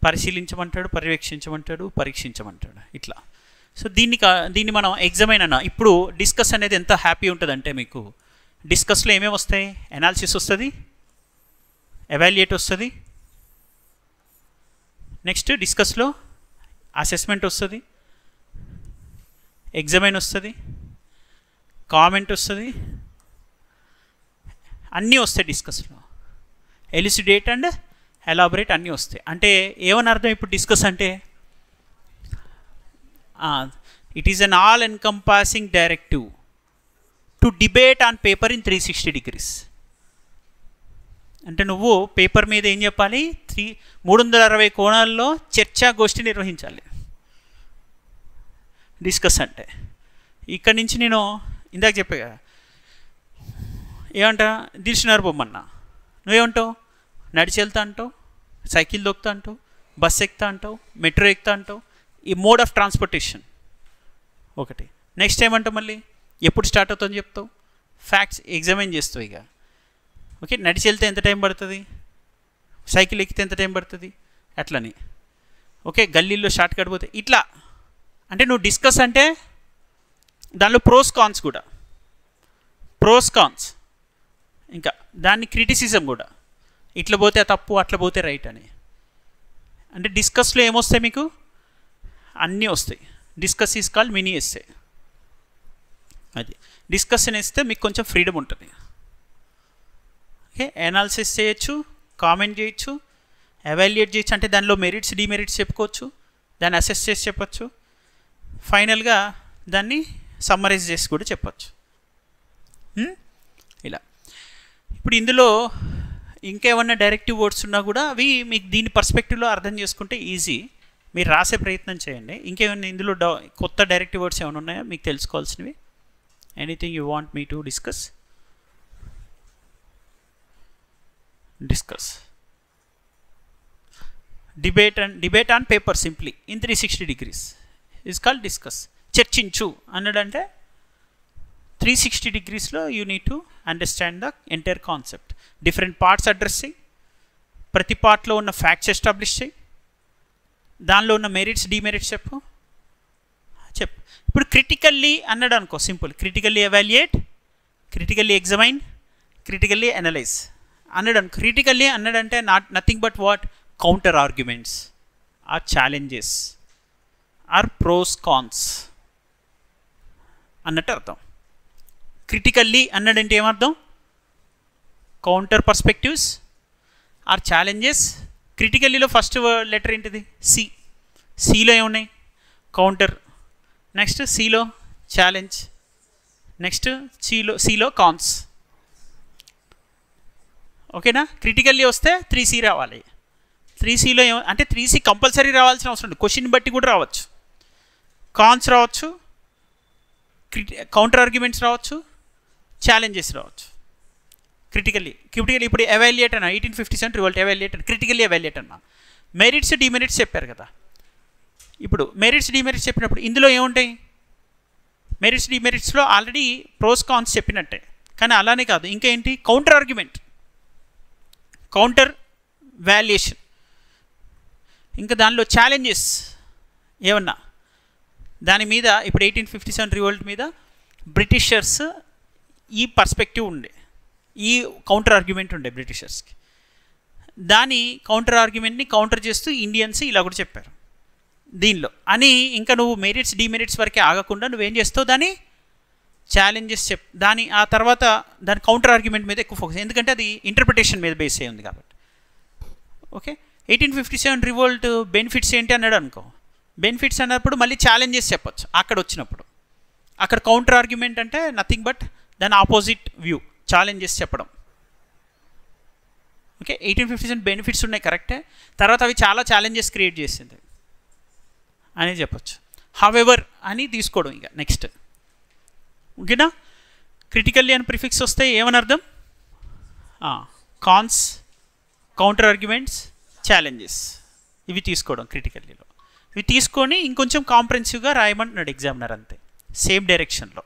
పరిశీలించమంటాడు, పర్యవేక్షించమంటాడు, పరీక్షించమంటాడు, ఇట్లా. సో దీన్ని మనం ఎగ్జామైన్ అన్నా. ఇప్పుడు డిస్కస్ అనేది ఎంత హ్యాపీ ఉంటుందంటే, మీకు డిస్కస్లో ఏమేమి వస్తాయి, అనాలిసిస్ వస్తుంది, ఎవాల్యుయేట్ వస్తుంది, నెక్స్ట్ డిస్కస్లో అసెస్మెంట్ వస్తుంది, ఎగ్జామైన్ వస్తుంది, కామెంట్ వస్తుంది, అన్నీ వస్తాయి డిస్కస్లో. ఎలిసిడేట్ అండ్ ఎలాబరేట్ అన్నీ వస్తాయి. అంటే ఏమని అర్థం ఇప్పుడు డిస్కస్ అంటే, it is an all encompassing directive to debate on paper in 360 degrees. అంటే నువ్వు పేపర్ మీద ఏం చెప్పాలి, 360 కోణాల్లో చర్చాగోష్ఠి నిర్వహించాలి. డిస్కస్ అంటే ఇక్కడి నుంచి నేను ఇందాక చెప్పా కదా, ఏమంటా దిల్సుఖ్నగర్ పొమ్మన్నా, నువ్వేమంటావు? నడిచి వెళ్తా అంటావు, సైకిల్ దొక్కుతా అంటావు, బస్ ఎక్కుతా అంటావు, మెట్రో ఎక్కుతా అంటావు. ఈ మోడ్ ఆఫ్ ట్రాన్స్పోర్టేషన్ ఒకటి. నెక్స్ట్ ఏమంటావు? మళ్ళీ ఎప్పుడు స్టార్ట్ అవుతుందని చెప్తావు, ఫ్యాక్ట్స్ ఎగ్జామిన్ చేస్తావు ఇక. ఓకే, నడిచి వెళ్తే ఎంత టైం పడుతుంది, సైకిల్ ఎక్కితే ఎంత టైం పడుతుంది, అట్లని. ఓకే, గల్లీల్లో షార్ట్ కట్ పోతే ఇట్లా. అంటే నువ్వు డిస్కస్ అంటే దానిలో ప్రోస్ కాన్స్ కూడా, ప్రోస్ కాన్స్, ఇంకా దాన్ని క్రిటిసిజం కూడా. ఇట్లా పోతే తప్పు, అట్లా పోతే రైట్ అని. అంటే డిస్కస్లో ఏమొస్తాయి మీకు? అన్నీ వస్తాయి. Discuss is called mini essay. అది డిస్కషన్ ఇస్తే మీకు కొంచెం ఫ్రీడమ్ ఉంటుంది. ఓకే, అనాలిసిస్ చేయొచ్చు, కామెంట్ చేయొచ్చు, ఎవాల్యుయేట్ చేయొచ్చు. అంటే దానిలో మెరిట్స్ డిమెరిట్స్ చెప్పుకోవచ్చు, దాన్ని అసెస్ చేసి చెప్పచ్చు, ఫైనల్గా దాన్ని సమ్మరైజ్ చేసి కూడా చెప్పచ్చు. ఇలా. ఇప్పుడు ఇందులో ఇంకేమన్నా డైరెక్టివ్ వర్డ్స్ ఉన్నా కూడా అవి మీకు దీని పర్స్పెక్టివ్లో అర్థం చేసుకుంటే ఈజీ. మీరు రాసే ప్రయత్నం చేయండి. ఇంకేమైనా ఇందులో కొత్త డైరెక్టివ్ వర్డ్స్ ఏమైనా ఉన్నాయా మీకు తెలుసుకోవాల్సినవి? Anything you want me to discuss? Debate on paper simply in 360 degrees is called discuss. చర్చించు అన్నాడంటే 360 degreesలో you need to understand the entire concept. Different parts address చేయి, ప్రతి పార్ట్లో ఉన్న ఫ్యాక్ట్స్ ఎస్టాబ్లిష్ చేయి, దానిలో ఉన్న మెరిట్స్ డిమెరిట్స్ చెప్పు. ఇప్పుడు క్రిటికల్లీ అన్నాడు అనుకో, simple. Critically evaluate, critically examine, critically analyse అన్నాడు అనుకో. క్రిటికల్లీ అన్నాడంటే nothing but what? Counter arguments or challenges or pros cons అన్నట్టు అర్థం. క్రిటికల్లీ అన్నాడంటే ఏమర్థం? Counter perspectives or challenges. క్రిటికల్లీలో ఫస్ట్ లెటర్ ఏంటిది? సి. సిలో ఏమున్నాయి? కౌంటర్. నెక్స్ట్ సిలో ఛాలెంజ్. నెక్స్ట్ సిలో కాన్స్. ఓకేనా? క్రిటికల్లీ వస్తే 3C రావాలి. 3Cలో అంటే 3C కంపల్సరీ రావాల్సిన అవసరం లేదు, క్వశ్చన్ బట్టి కూడా రావచ్చు. కాన్స్ రావచ్చు, కౌంటర్ ఆర్గ్యుమెంట్స్ రావచ్చు, ఛాలెంజెస్ రావచ్చు. క్రిటికల్లీ ఇప్పుడు ఎవాల్యుయేట్ అన్న 1857 రివోల్ట్ ఎవాల్యుయేట్ అన్న, క్రిటికల్లీ ఎవాల్యుయేట్ అన్న. మెరిట్స్ డిమెరిట్స్ చెప్పారు కదా. ఇప్పుడు మెరిట్స్ డిమెరిట్స్ చెప్పినప్పుడు ఇందులో ఏముంటాయి? మెరిట్స్ డిమెరిట్స్లో ఆల్రెడీ ప్రోస్ కాన్స్ చెప్పినట్టే, కానీ అలానే కాదు, ఇంకా ఏంటి? కౌంటర్ ఆర్గ్యుమెంట్, కౌంటర్ వాల్యుయేషన్, ఇంకా దానిలో ఛాలెంజెస్ ఏమన్నా దాని మీద. ఇప్పుడు 1857 రివోల్ట్ మీద బ్రిటిషర్స్ ఈ పర్స్పెక్టివ్ ఉండే, ఈ కౌంటర్ ఆర్గ్యుమెంట్ ఉండే బ్రిటిషర్స్కి. దాని కౌంటర్ ఆర్గ్యుమెంట్ని కౌంటర్ చేస్తూ ఇండియన్స్ ఇలా కూడా చెప్పారు దీనిలో అని. ఇంకా నువ్వు మెరిట్స్ డిమెరిట్స్ వరకే ఆగకుండా నువ్వేం చేస్తావు? దాని ఛాలెంజెస్ దాని ఆ తర్వాత దాని కౌంటర్ ఆర్గ్యుమెంట్ మీద ఎక్కువ ఫోకస్, ఎందుకంటే అది ఇంటర్ప్రిటేషన్ మీద బేస్ అయి ఉంది కాబట్టి. ఓకే, 1857 రివోల్ట్ బెనిఫిట్స్ ఏంటి అన్నాడు అనుకో. బెనిఫిట్స్ అన్నప్పుడు మళ్ళీ ఛాలెంజెస్ చెప్పచ్చు అక్కడ వచ్చినప్పుడు. అక్కడ కౌంటర్ ఆర్గ్యుమెంట్ అంటే నథింగ్ బట్ దాని ఆపోజిట్ వ్యూ, ఛాలెంజెస్ చెప్పడం. ఓకే, 1857 బెనిఫిట్స్ ఉన్నాయి కరెక్టే, తర్వాత అవి చాలా ఛాలెంజెస్ క్రియేట్ చేసింది అని చెప్పచ్చు. హవెవర్ అని తీసుకోవడం ఇక నెక్స్ట్. ఓకేనా? క్రిటికల్లీ అని ప్రిఫిక్స్ వస్తే ఏమని అర్థం? కాన్స్, కౌంటర్ ఆర్గ్యుమెంట్స్, ఛాలెంజెస్, ఇవి తీసుకోవడం క్రిటికల్లీలో. ఇవి తీసుకొని ఇంకొంచెం కాంప్రెన్సివ్గా రాయమంటున్నాడు ఎగ్జామినర్, అంతే, సేమ్ డైరెక్షన్లో.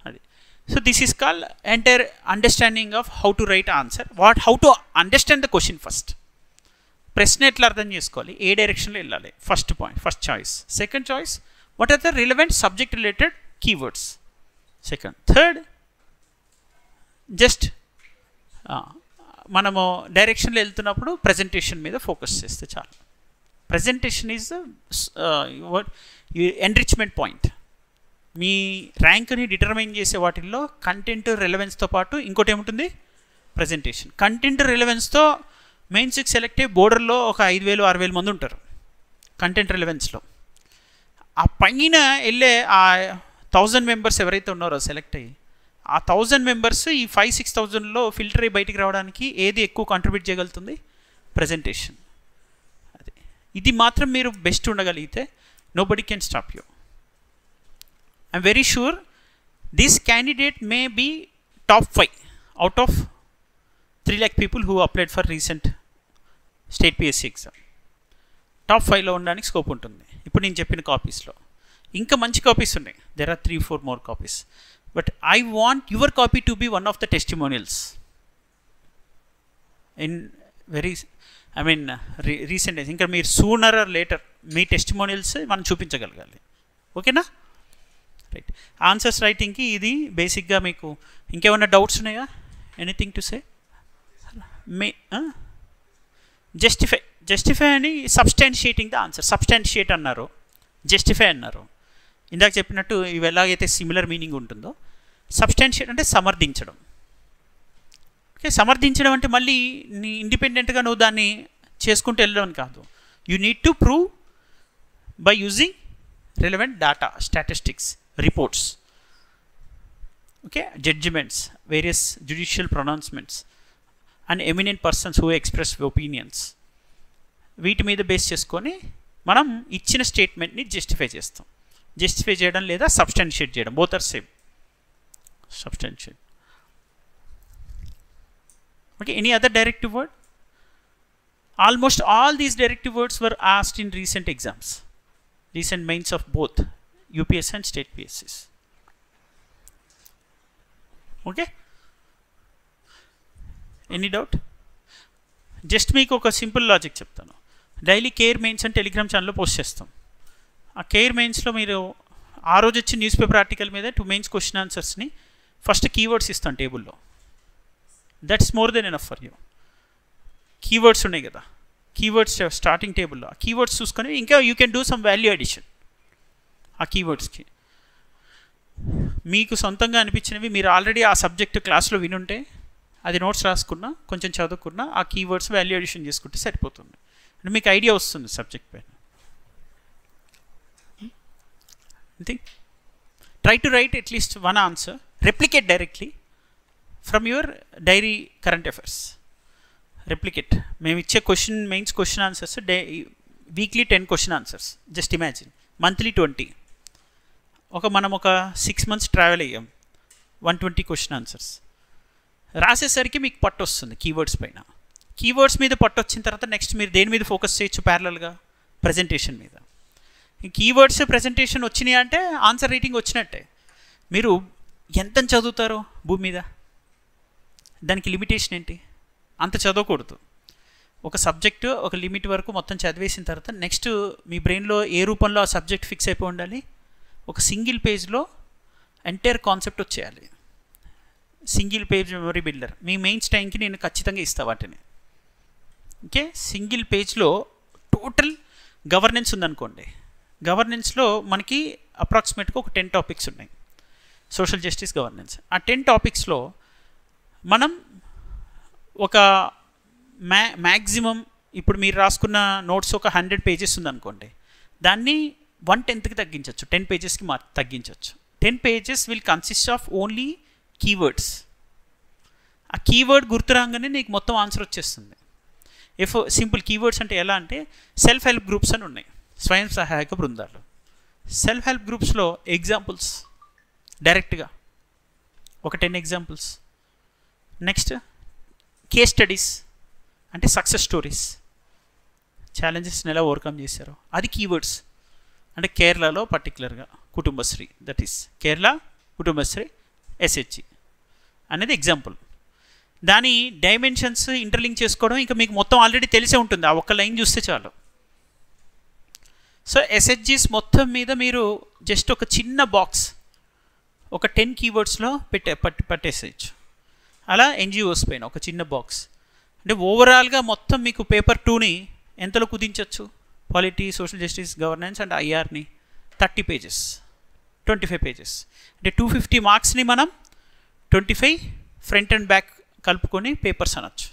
అది. So this is called entire understanding of how to write answer. How to understand the question first. ప్రశ్న ఎట్లా అర్థం చేసుకోవాలి, ఏ డైరెక్షన్లో వెళ్ళాలి, first point, first choice. Second choice, what are the relevant subject related keywords. Second. Third, just మనము డైరెక్షన్లో వెళ్తున్నప్పుడు ప్రజెంటేషన్ మీద ఫోకస్ చేస్తే చాలు. Presentation is enrichment point. మీ ర్యాంక్ని డిటర్మైన్ చేసే వాటిల్లో కంటెంట్ రిలవెన్స్తో పాటు ఇంకోటి ఏముంటుంది? ప్రజెంటేషన్. కంటెంట్ రిలవెన్స్తో మెయిన్స్కి సెలెక్ట్ అయ్యి బోర్డర్లో ఒక 5,000 6,000 మంది ఉంటారు కంటెంట్ రిలవెన్స్లో. ఆ పైన వెళ్ళే ఆ 1000 మెంబర్స్ ఎవరైతే ఉన్నారో సెలెక్ట్ అయ్యి, ఆ 1000 మెంబర్స్ ఈ 5,000-6,000లో ఫిల్టర్ అయ్యి బయటికి రావడానికి ఏది ఎక్కువ కాంట్రిబ్యూట్ చేయగలుగుతుంది? ప్రజెంటేషన్. అది. ఇది మాత్రం మీరు బెస్ట్ ఉండగలిగితే nobody can stop you. I'm very sure this candidate may be top 5 అవుట్ ఆఫ్ 3 lakh people who applied for recent state PSC exam. Top 5లో ఉండడానికి స్కోప్ ఉంటుంది ఇప్పుడు నేను చెప్పిన కాపీస్లో. ఇంకా మంచి కాపీస్ ఉన్నాయి, there are 3-4 more copies. But I want your copy to be one of the testimonials in very recent days. ఇంకా మీరు సూనర్ ఆర్ లేటర్ మీ టెస్టిమోనియల్స్ మనం చూపించగలగాలి. ఓకేనా? రైట్. ఆన్సర్స్ రైటింగ్కి ఇది బేసిక్గా. మీకు ఇంకేమైనా డౌట్స్ ఉన్నాయా? Anything to say? జస్టిఫై అని సబ్స్టాన్షియేటింగ్ ద ఆన్సర్. సబ్స్టాన్షియేట్ అన్నారు, జస్టిఫై అన్నారు. ఇందాక చెప్పినట్టు ఇవి ఎలాగైతే సిమిలర్ మీనింగ్ ఉంటుందో, సబ్స్టాన్షియేట్ అంటే సమర్థించడం. ఓకే, సమర్థించడం అంటే మళ్ళీ నీ ఇండిపెండెంట్గా నువ్వు దాన్ని చేసుకుంటూ వెళ్ళడం కాదు. You need to prove by using relevant data, statistics, reports, okay, judgements, various judicial pronouncements and eminent persons who express opinions. వీటి మీద బేస్ చేసుకొని మనం ఇచ్చిన స్టేట్మెంట్ని జస్టిఫై చేస్తాం. జస్టిఫై చేయడం లేదా సబ్స్టాన్షియేట్ చేయడం, both are same. Substantiate. Okay, any other directive word? Almost all these directive words were asked in recent exams, recent mains of both UPS and state PSCs. Okay, any doubt? Just మీకు ఒక సింపుల్ లాజిక్ చెప్తాను. డైలీ కేర్ మెయిన్స్ అని టెలిగ్రామ్ ఛానల్లో పోస్ట్ చేస్తాం. ఆ కేర్ మెయిన్స్లో మీరు ఆ రోజు వచ్చి న్యూస్ పేపర్ ఆర్టికల్ మీద 2 మెయిన్స్ క్వశ్చన్ ఆన్సర్స్ని ఫస్ట్ కీవర్డ్స్ ఇస్తాను టేబుల్లో. That's more than enough for you. Keywords ఉన్నాయి కదా, కీవర్డ్స్ స్టార్టింగ్ టేబుల్లో ఆ కీవర్డ్స్ చూసుకొని ఇంకా you can do some value addition. ఆ కీవర్డ్స్కి మీకు సొంతంగా అనిపించినవి మీరు ఆల్రెడీ ఆ సబ్జెక్ట్ క్లాస్లో వినుంటే అది నోట్స్ రాసుకున్నా, కొంచెం చదువుకున్నా, ఆ కీవర్డ్స్ వాల్యూ అడిషన్ చేసుకుంటే సరిపోతుంది. అంటే మీకు ఐడియా వస్తుంది సబ్జెక్ట్ పైన. Try to right at least 1 answer, replicate directly from your diary current affairs. Replicate. మేము ఇచ్చే mains question answers weekly 10 question answers. Just imagine, monthly 20. మనం ఒక 6 months ట్రావెల్ అయ్యాం, 120 క్వశ్చన్ ఆన్సర్స్ రాసేసరికి మీకు పట్టు వస్తుంది కీవర్డ్స్ పైన. కీవర్డ్స్ మీద పట్టు వచ్చిన తర్వాత నెక్స్ట్ మీరు దేని మీద ఫోకస్ చేయొచ్చు? ప్యారలల్గా ప్రజెంటేషన్ మీద. కీవర్డ్స్ ప్రజెంటేషన్ వచ్చినాయి అంటే ఆన్సర్ రైటింగ్ వచ్చినట్టే. మీరు ఎంత చదువుతారో భూమి మీద, దానికి లిమిటేషన్ ఏంటి? అంత చదవకూడదు. ఒక సబ్జెక్టు ఒక లిమిట్ వరకు మొత్తం చదివేసిన తర్వాత నెక్స్ట్ మీ బ్రెయిన్లో ఏ రూపంలో ఆ సబ్జెక్ట్ ఫిక్స్ అయిపోయి ఉండాలి? ఒక సింగిల్ పేజ్లో ఎంటైర్ కాన్సెప్ట్ వచ్చేయాలి. సింగిల్ పేజ్ మెమరీ బిల్డర్ మీ మెయిన్స్ టైంకి నేను ఖచ్చితంగా ఇస్తాను వాటిని. ఓకే, సింగిల్ పేజ్లో టోటల్ గవర్నెన్స్ ఉందనుకోండి. గవర్నెన్స్లో మనకి అప్రాక్సిమేట్గా ఒక 10 టాపిక్స్ ఉన్నాయి. Social justice, governance. ఆ 10 టాపిక్స్లో మనం ఒక మ్యాక్సిమం ఇప్పుడు మీరు రాసుకున్న నోట్స్ ఒక 100 pages ఉందనుకోండి, దాన్ని 1/10కి తగ్గించవచ్చు, 10 pagesకి తగ్గించవచ్చు. 10 pages will consist of only keywords. ఆ కీవర్డ్ గుర్తురాగానే నీకు మొత్తం ఆన్సర్ వచ్చేస్తుంది. సింపుల్ కీవర్డ్స్ అంటే ఎలా అంటే సెల్ఫ్ హెల్ప్ గ్రూప్స్ అని ఉన్నాయి, స్వయం సహాయక బృందాలు. సెల్ఫ్ హెల్ప్ గ్రూప్స్లో ఎగ్జాంపుల్స్ డైరెక్ట్గా ఒక 10 ఎగ్జాంపుల్స్. నెక్స్ట్ కేస్ స్టడీస్ అంటే సక్సెస్ స్టోరీస్, ఛాలెంజెస్ని ఎలా ఓవర్కమ్ చేశారో అది కీవర్డ్స్. అంటే కేరళలో పర్టికులర్గా Kudumbashree, that is Kerala Kudumbashree SHG అనేది ఎగ్జాంపుల్. దాని డైమెన్షన్స్ ఇంటర్లింక్ చేసుకోవడం ఇంకా మీకు మొత్తం ఆల్రెడీ తెలిసే ఉంటుంది, ఆ ఒక్క లైన్ చూస్తే చాలు. సో SHGs మొత్తం మీద మీరు జస్ట్ ఒక చిన్న బాక్స్ ఒక 10 keywordsలో పట్టేసేయచ్చు. అలా NGOs పైన ఒక చిన్న బాక్స్. అంటే ఓవరాల్గా మొత్తం మీకు పేపర్ 2ని ఎంతలో కుదించవచ్చు? Polity, social justice, governance and IRని 30 pages, 25 pages. అంటే 250 marksని మనం 25 ఫ్రంట్ అండ్ బ్యాక్ కలుపుకొని పేపర్స్ అనొచ్చు.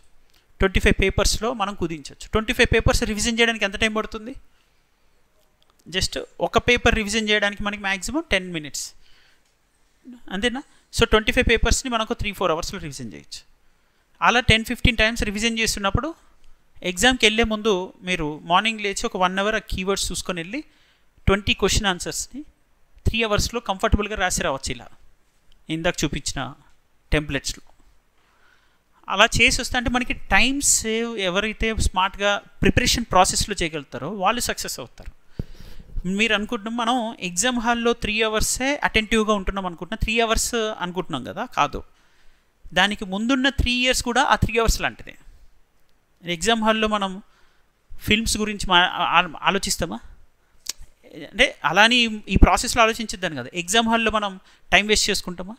25 పేపర్స్లో మనం కుదించవచ్చు. 25 పేపర్స్ రివిజన్ చేయడానికి ఎంత టైం పడుతుంది? జస్ట్ ఒక పేపర్ రివిజన్ చేయడానికి మనకి మ్యాక్సిమం 10 minutes, అంతేనా? సో 25 పేపర్స్ని మనకు 3-4 hours రివిజన్ చేయొచ్చు. అలా 10-15 times రివిజన్ చేస్తున్నప్పుడు ఎగ్జామ్కి వెళ్ళే ముందు మీరు మార్నింగ్ లేచి ఒక 1 hour ఆ కీవర్డ్స్ చూసుకొని వెళ్ళి 20 క్వశ్చన్ ఆన్సర్స్ని 3 hours కంఫర్టబుల్గా రాసి రావచ్చు. ఇలా ఇందాక చూపించిన టెంప్లెట్స్లో అలా చేసి వస్తే అంటే మనకి టైం సేవ్ ఎవరైతే స్మార్ట్గా ప్రిపరేషన్ ప్రాసెస్లో చేయగలుగుతారో వాళ్ళు సక్సెస్ అవుతారు. మీరు అనుకుంటున్నాం మనం ఎగ్జామ్ హాల్లో 3 అవర్సే అటెంటివ్గా ఉంటున్నాం అనుకుంటున్నాం, 3 అవర్స్ అనుకుంటున్నాం కదా, కాదు. దానికి ముందున్న 3 ఇయర్స్ కూడా ఆ 3 అవర్స్ లాంటిదే. ఎగ్జామ్ హాల్లో మనం ఫిల్మ్స్ గురించి ఆలోచిస్తామా అంటే అలాని ఈ ప్రాసెస్లో ఆలోచించద్దాను కదా. ఎగ్జామ్ హాల్లో మనం టైం వేస్ట్ చేసుకుంటామా?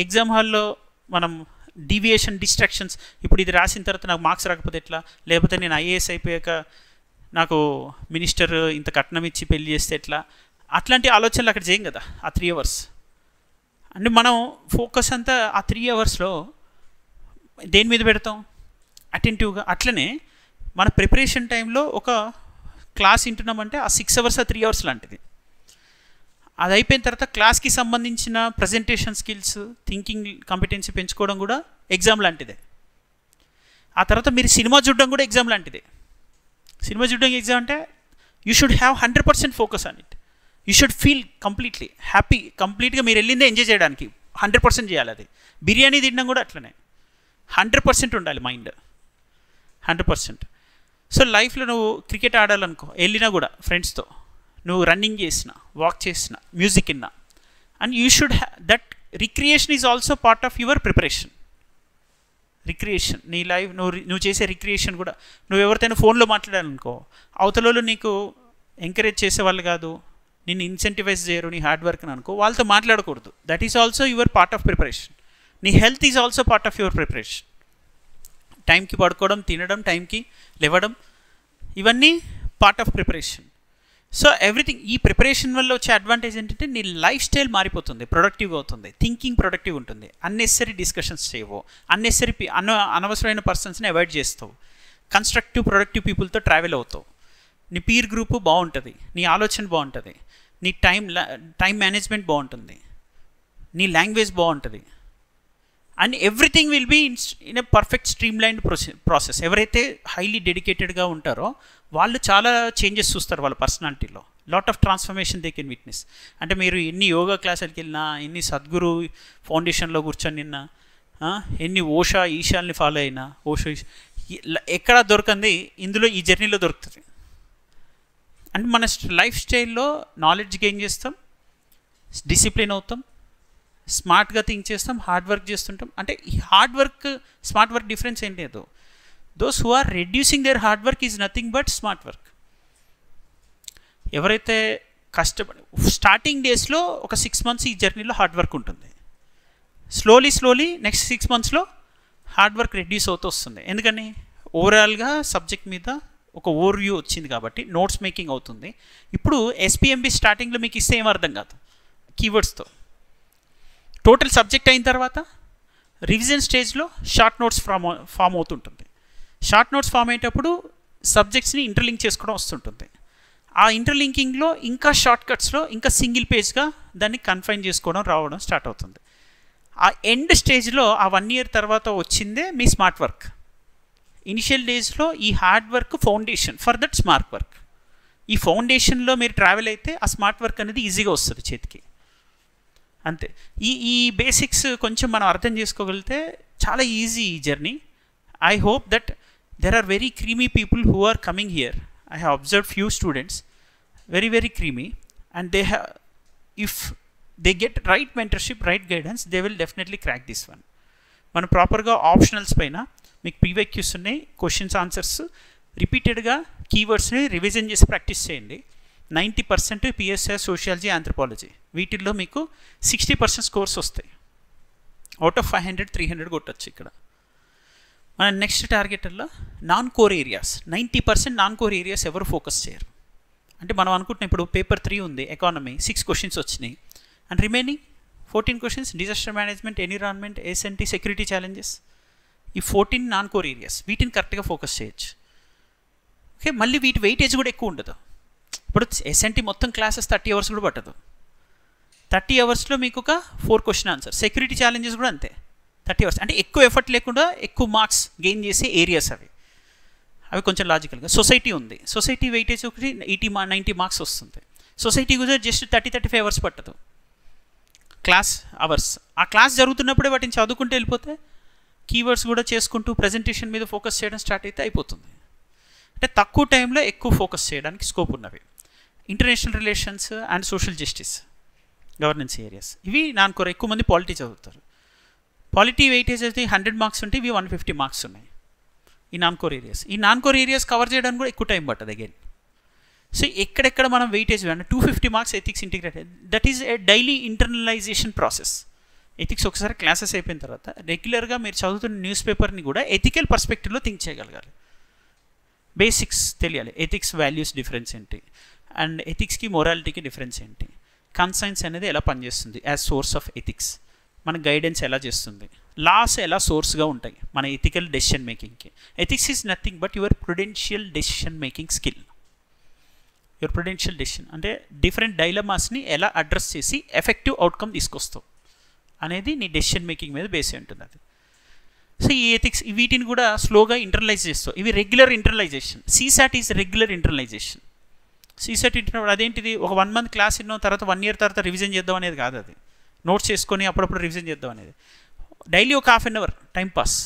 ఎగ్జామ్ హాల్లో మనం డీవియేషన్, డిస్ట్రాక్షన్స్, ఇప్పుడు ఇది రాసిన తర్వాత నాకు మార్క్స్ రాకపోతే ఎట్లా, లేకపోతే నేను ఐఏఎస్ అయిపోయాక నాకు మినిస్టర్ ఇంత కట్నం ఇచ్చి పెళ్లి చేస్తే ఎట్లా, అట్లాంటి ఆలోచనలు అక్కడ చేయం కదా ఆ 3 అవర్స్. అంటే మనం ఫోకస్ అంతా ఆ 3 అవర్స్లో దేని మీద పెడతాం? అటెంటివ్గా. అట్లనే మన ప్రిపరేషన్ టైంలో ఒక క్లాస్ వింటున్నామంటే ఆ 6 అవర్స్ ఆ 3 అవర్స్ లాంటిది. అది అయిపోయిన తర్వాత క్లాస్కి సంబంధించిన ప్రజెంటేషన్ స్కిల్స్, థింకింగ్ కాంపిటెన్సీ పెంచుకోవడం కూడా ఎగ్జామ్ లాంటిదే. ఆ తర్వాత మీరు సినిమా చూడడం కూడా ఎగ్జామ్ లాంటిదే. సినిమా చూడడం ఎగ్జామ్ అంటే you should have 100% focus on it. You should feel completely happy, కంప్లీట్గా మీరు వెళ్ళిందే ఎంజాయ్ చేయడానికి 100% చేయాలి. అది బిర్యానీ తినడం కూడా అట్లనే 100% ఉండాలి మైండ్, 100%. సో లైఫ్లో నువ్వు క్రికెట్ ఆడాలనుకో, వెళ్ళినా కూడా ఫ్రెండ్స్తో, నువ్వు రన్నింగ్ చేసిన, వాక్ చేసిన, మ్యూజిక్ విన్నా, and you should that recreation is also part of your preparation. Recreation, నీ లైఫ్ నువ్వు చేసే రిక్రియేషన్ కూడా. నువ్వు ఎవరితోనైనా ఫోన్లో మాట్లాడాలనుకో, అవతలలో నీకు ఎంకరేజ్ చేసేవాళ్ళు కాదు, నిన్ను ఇన్సెంటివైజ్ చేయరు నీ హార్డ్ వర్క్ అని అనుకో, వాళ్ళతో మాట్లాడకూడదు. That is also your part of preparation. నీ health is also part of your preparation. టైంకి పడుకోవడం, తినడం, టైంకి లేవడం, ఇవన్నీ part of preparation. So everything, ఈ ప్రిపరేషన్ వల్ల వచ్చే అడ్వాంటేజ్ ఏంటంటే నీ లైఫ్ స్టైల్ మారిపోతుంది, ప్రొడక్టివ్గా అవుతుంది, థింకింగ్ ప్రొడక్టివ్ ఉంటుంది, అన్నెసరీ డిస్కషన్స్ చేయవు, అన్నెసరీ అనవసరమైన పర్సన్స్ని అవాయిడ్ చేస్తావు, కన్స్ట్రక్టివ్ ప్రొడక్టివ్ పీపుల్తో ట్రావెల్ అవుతావు, నీ పీర్ గ్రూపు బాగుంటుంది, నీ ఆలోచన బాగుంటుంది, నీ టైం మేనేజ్మెంట్ బాగుంటుంది, నీ లాంగ్వేజ్ బాగుంటుంది, and everything will be in a perfect streamlined process. ఎవరైతే హైలీ డెడికేటెడ్గా ఉంటారో వాళ్ళు చాలా చేంజెస్ చూస్తారు వాళ్ళ పర్సనాలిటీలో. Lot of transformation they can witness. అంటే మీరు ఎన్ని యోగా క్లాసులకి వెళ్ళినా, ఎన్ని సద్గురు ఫౌండేషన్లో కూర్చొని నిన్న, ఎన్ని ఓషా ఈశాల్ని ఫాలో అయినా, ఓషో ఎక్కడా దొరకంది ఇందులో ఈ జర్నీలో దొరుకుతుంది. అంటే మన లైఫ్ స్టైల్లో నాలెడ్జ్ గెయిన్ చేస్తాం, డిసిప్లిన్ అవుతాం, స్మార్ట్గా థింక్ చేస్తాం, హార్డ్ వర్క్ చేస్తుంటాం. అంటే ఈ hard work, smart work difference ఏం లేదు. Those who are reducing their hard work is nothing but smart work. ఎవరైతే కష్టపడి స్టార్టింగ్ డేస్లో ఒక 6 months ఈ జర్నీలో హార్డ్ వర్క్ ఉంటుంది, స్లోలీ నెక్స్ట్ 6 monthsలో హార్డ్ వర్క్ రెడ్యూస్ అవుతూ వస్తుంది. ఎందుకని? ఓవరాల్గా సబ్జెక్ట్ మీద ఒక ఓవర్ వ్యూ వచ్చింది కాబట్టి నోట్స్ మేకింగ్ అవుతుంది. ఇప్పుడు ఎస్పీఎంబీ స్టార్టింగ్లో మీకు ఇస్తే ఏం అర్థం కాదు కీవర్డ్స్తో. టోటల్ సబ్జెక్ట్ అయిన తర్వాత రివిజన్ స్టేజ్లో షార్ట్ నోట్స్ ఫామ్ అవుతుంటుంది. షార్ట్ నోట్స్ ఫామ్ అయ్యేటప్పుడు సబ్జెక్ట్స్ని ఇంటర్లింక్ చేసుకోవడం వస్తుంటుంది. ఆ ఇంటర్లింకింగ్లో ఇంకా షార్ట్ కట్స్లో ఇంకా సింగిల్ పేజ్గా దాన్ని కన్ఫైన్ చేసుకోవడం రావడం స్టార్ట్ అవుతుంది. ఆ ఎండ్ స్టేజ్లో ఆ 1 year తర్వాత వచ్చిందే మీ స్మార్ట్ వర్క్. ఇనిషియల్ డేస్లో ఈ hard work foundation for that smart work. ఈ ఫౌండేషన్లో మీరు ట్రావెల్ అయితే ఆ స్మార్ట్ వర్క్ అనేది ఈజీగా వస్తుంది చేతికి. అంతే. ఈ బేసిక్స్ కొంచెం మనం అర్థం చేసుకోగలిగితే చాలా ఈజీ ఈ journey. I hope that there are very creamy people who are coming here. I have observe few students, very creamy, and they have, if they get right mentorship, right guidance, they will definitely crack this one. మనం ప్రాపర్గా ఆప్షనల్స్ పైన మీకు ప్రీవిక్యూస్ ఉన్నాయి, క్వశ్చన్స్ ఆన్సర్స్ రిపీటెడ్గా కీవర్డ్స్ని రివిజన్ చేసి ప్రాక్టీస్ చేయండి. 90% పిఎస్ఐ, సోషియాలజీ, ఆంథ్రపాలజీ, వీటిల్లో మీకు 60% స్కోర్స్ వస్తాయి. అవుట్ ఆఫ్ 500 300 కొట్టచ్చు. ఇక్కడ మన నెక్స్ట్ టార్గెట్లో non core areas. 90% non core areas ఎవరు ఫోకస్ చేయరు. అంటే మనం అనుకుంటున్నాం ఇప్పుడు పేపర్ 3 ఉంది, ఎకానమీ, 6 questions వచ్చినాయి, and remaining 14 questions disaster management, environment, SNT, security challenges. ఈ 14 నాన్ కోర్ ఏరియాస్, వీటిని కరెక్ట్గా ఫోకస్ చేయొచ్చు. ఓకే, మళ్ళీ వీటి వెయిటేజ్ కూడా ఎక్కువ ఉండదు. ఇప్పుడు ఎస్ఎన్టీ మొత్తం క్లాసెస్ 30 hours కూడా పట్టదు. 30 hours మీకు ఒక 4 question answers. సెక్యూరిటీ ఛాలెంజెస్ కూడా అంతే, 30 hours. అంటే ఎక్కువ ఎఫర్ట్ లేకుండా ఎక్కువ మార్క్స్ గెయిన్ చేసే ఏరియాస్ అవి కొంచెం లాజికల్గా. సొసైటీ ఉంది, సొసైటీ వెయిటేజ్ ఒకటి 80-90 marks వస్తుంది. సొసైటీ కూడా జస్ట్ 30-35 hours పట్టదు క్లాస్ అవర్స్. ఆ క్లాస్ జరుగుతున్నప్పుడే వాటిని చదువుకుంటూ వెళ్ళిపోతే కీవర్డ్స్ కూడా చేసుకుంటూ ప్రజెంటేషన్ మీద ఫోకస్ చేయడం స్టార్ట్ అయితే అయిపోతుంది. అంటే తక్కువ టైంలో ఎక్కువ ఫోకస్ చేయడానికి స్కోప్ ఉన్నవి. International relations and social justice, governance areas, ఇవి నాన్ కోర్. ఎక్కువ మంది పాలిటీ చదువుతారు. పాలిటీ వెయిటేజ్ అయితే 100 మార్క్స్ ఉంటే ఇవి 150 మార్క్స్ ఉన్నాయి ఈ నాన్ కోర్ ఏరియాస్. ఈ నాన్ కోర్ ఏరియాస్ కవర్ చేయడానికి కూడా ఎక్కువ టైం పట్టదు అగైన్. సో ఎక్కడెక్కడ మనం వెయిటేజ్ అంటే 250 marks ethics integrated, that is a daily internalisation process. Ethics ఒకసారి క్లాసెస్ అయిపోయిన తర్వాత రెగ్యులర్గా మీరు చదువుతున్న న్యూస్ పేపర్ని కూడా ఎథికల్ పర్స్పెక్టివ్లో థింక్ చేయగలగాలి. బేసిక్స్ తెలియాలి. ఎథిక్స్ వాల్యూస్ డిఫరెన్స్ ఏంటి, అండ్ ఎథిక్స్కి మొరాలిటీకి డిఫరెన్స్ ఏంటి, కన్సైన్స్ అనేది ఎలా పనిచేస్తుంది యాజ్ సోర్స్ ఆఫ్ ఎథిక్స్, మన గైడెన్స్ ఎలా చేస్తుంది, లాస్ ఎలా సోర్స్గా ఉంటాయి మన ఎథికల్ డెసిషన్ మేకింగ్కి. Ethics is nothing but your prudential decision making skill. Your prudential decision అంటే డిఫరెంట్ డైలమాస్ని ఎలా అడ్రస్ చేసి ఎఫెక్టివ్ అవుట్కమ్ తీసుకొస్తావు అనేది నీ డెసిషన్ మేకింగ్ మీద బేస్ అయి ఉంటుంది అది. సో ఈ ఎథిక్స్ వీటిని కూడా స్లోగా ఇంటర్నలైజ్ చేస్తావు. ఇవి regular internalisation. CSAT is regular internalisation. CSAT internal అదేంటిది, ఒక 1 మంత్ క్లాస్ విన్న తర్వాత 1 year తర్వాత రివిజన్ చేద్దాం అనేది కాదు. అది నోట్స్ చేసుకొని అప్పుడప్పుడు రివిజన్ చేద్దాం అనేది. డైలీ ఒక 1/2 hour టైం పాస్.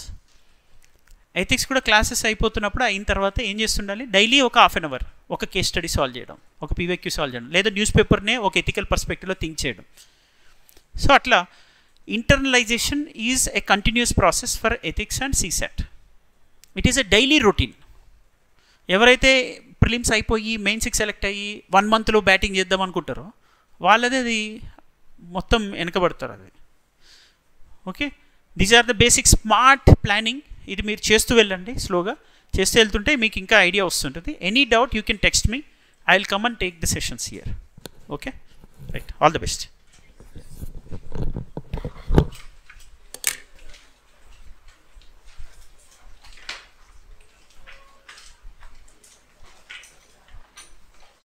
ఎథిక్స్ కూడా క్లాసెస్ అయిపోతున్నప్పుడు అయిన తర్వాత ఏం చేస్తుండాలి, డైలీ ఒక 1/2 hour ఒక కేస్ స్టడీ సాల్వ్ చేయడం, ఒక పీవైక్యూ సాల్వ్ చేయడం, లేదా న్యూస్ పేపర్నే ఒక ఎథికల్ పర్స్పెక్టివ్లో థింక్ చేయడం. సో అట్లా internalisation is a continuous process for ethics and CSAT. It is a daily routine. ఎవరైతే ప్రిలిమ్స్ అయిపోయి మెయిన్స్కి సెలెక్ట్ అయ్యి 1 monthలో బ్యాటింగ్ చేద్దాం అనుకుంటారో వాళ్ళది అది మొత్తం వెనకబడతారు అది. Okay, these are the basic smart planning. ఇది మీరు చేస్తూ వెళ్ళండి. స్లోగా చేస్తూ వెళ్తుంటే మీకు ఇంకా ఐడియా వస్తుంటుంది. Any doubt you can text me, I will come and take the sessions here. Okay, right, all the best.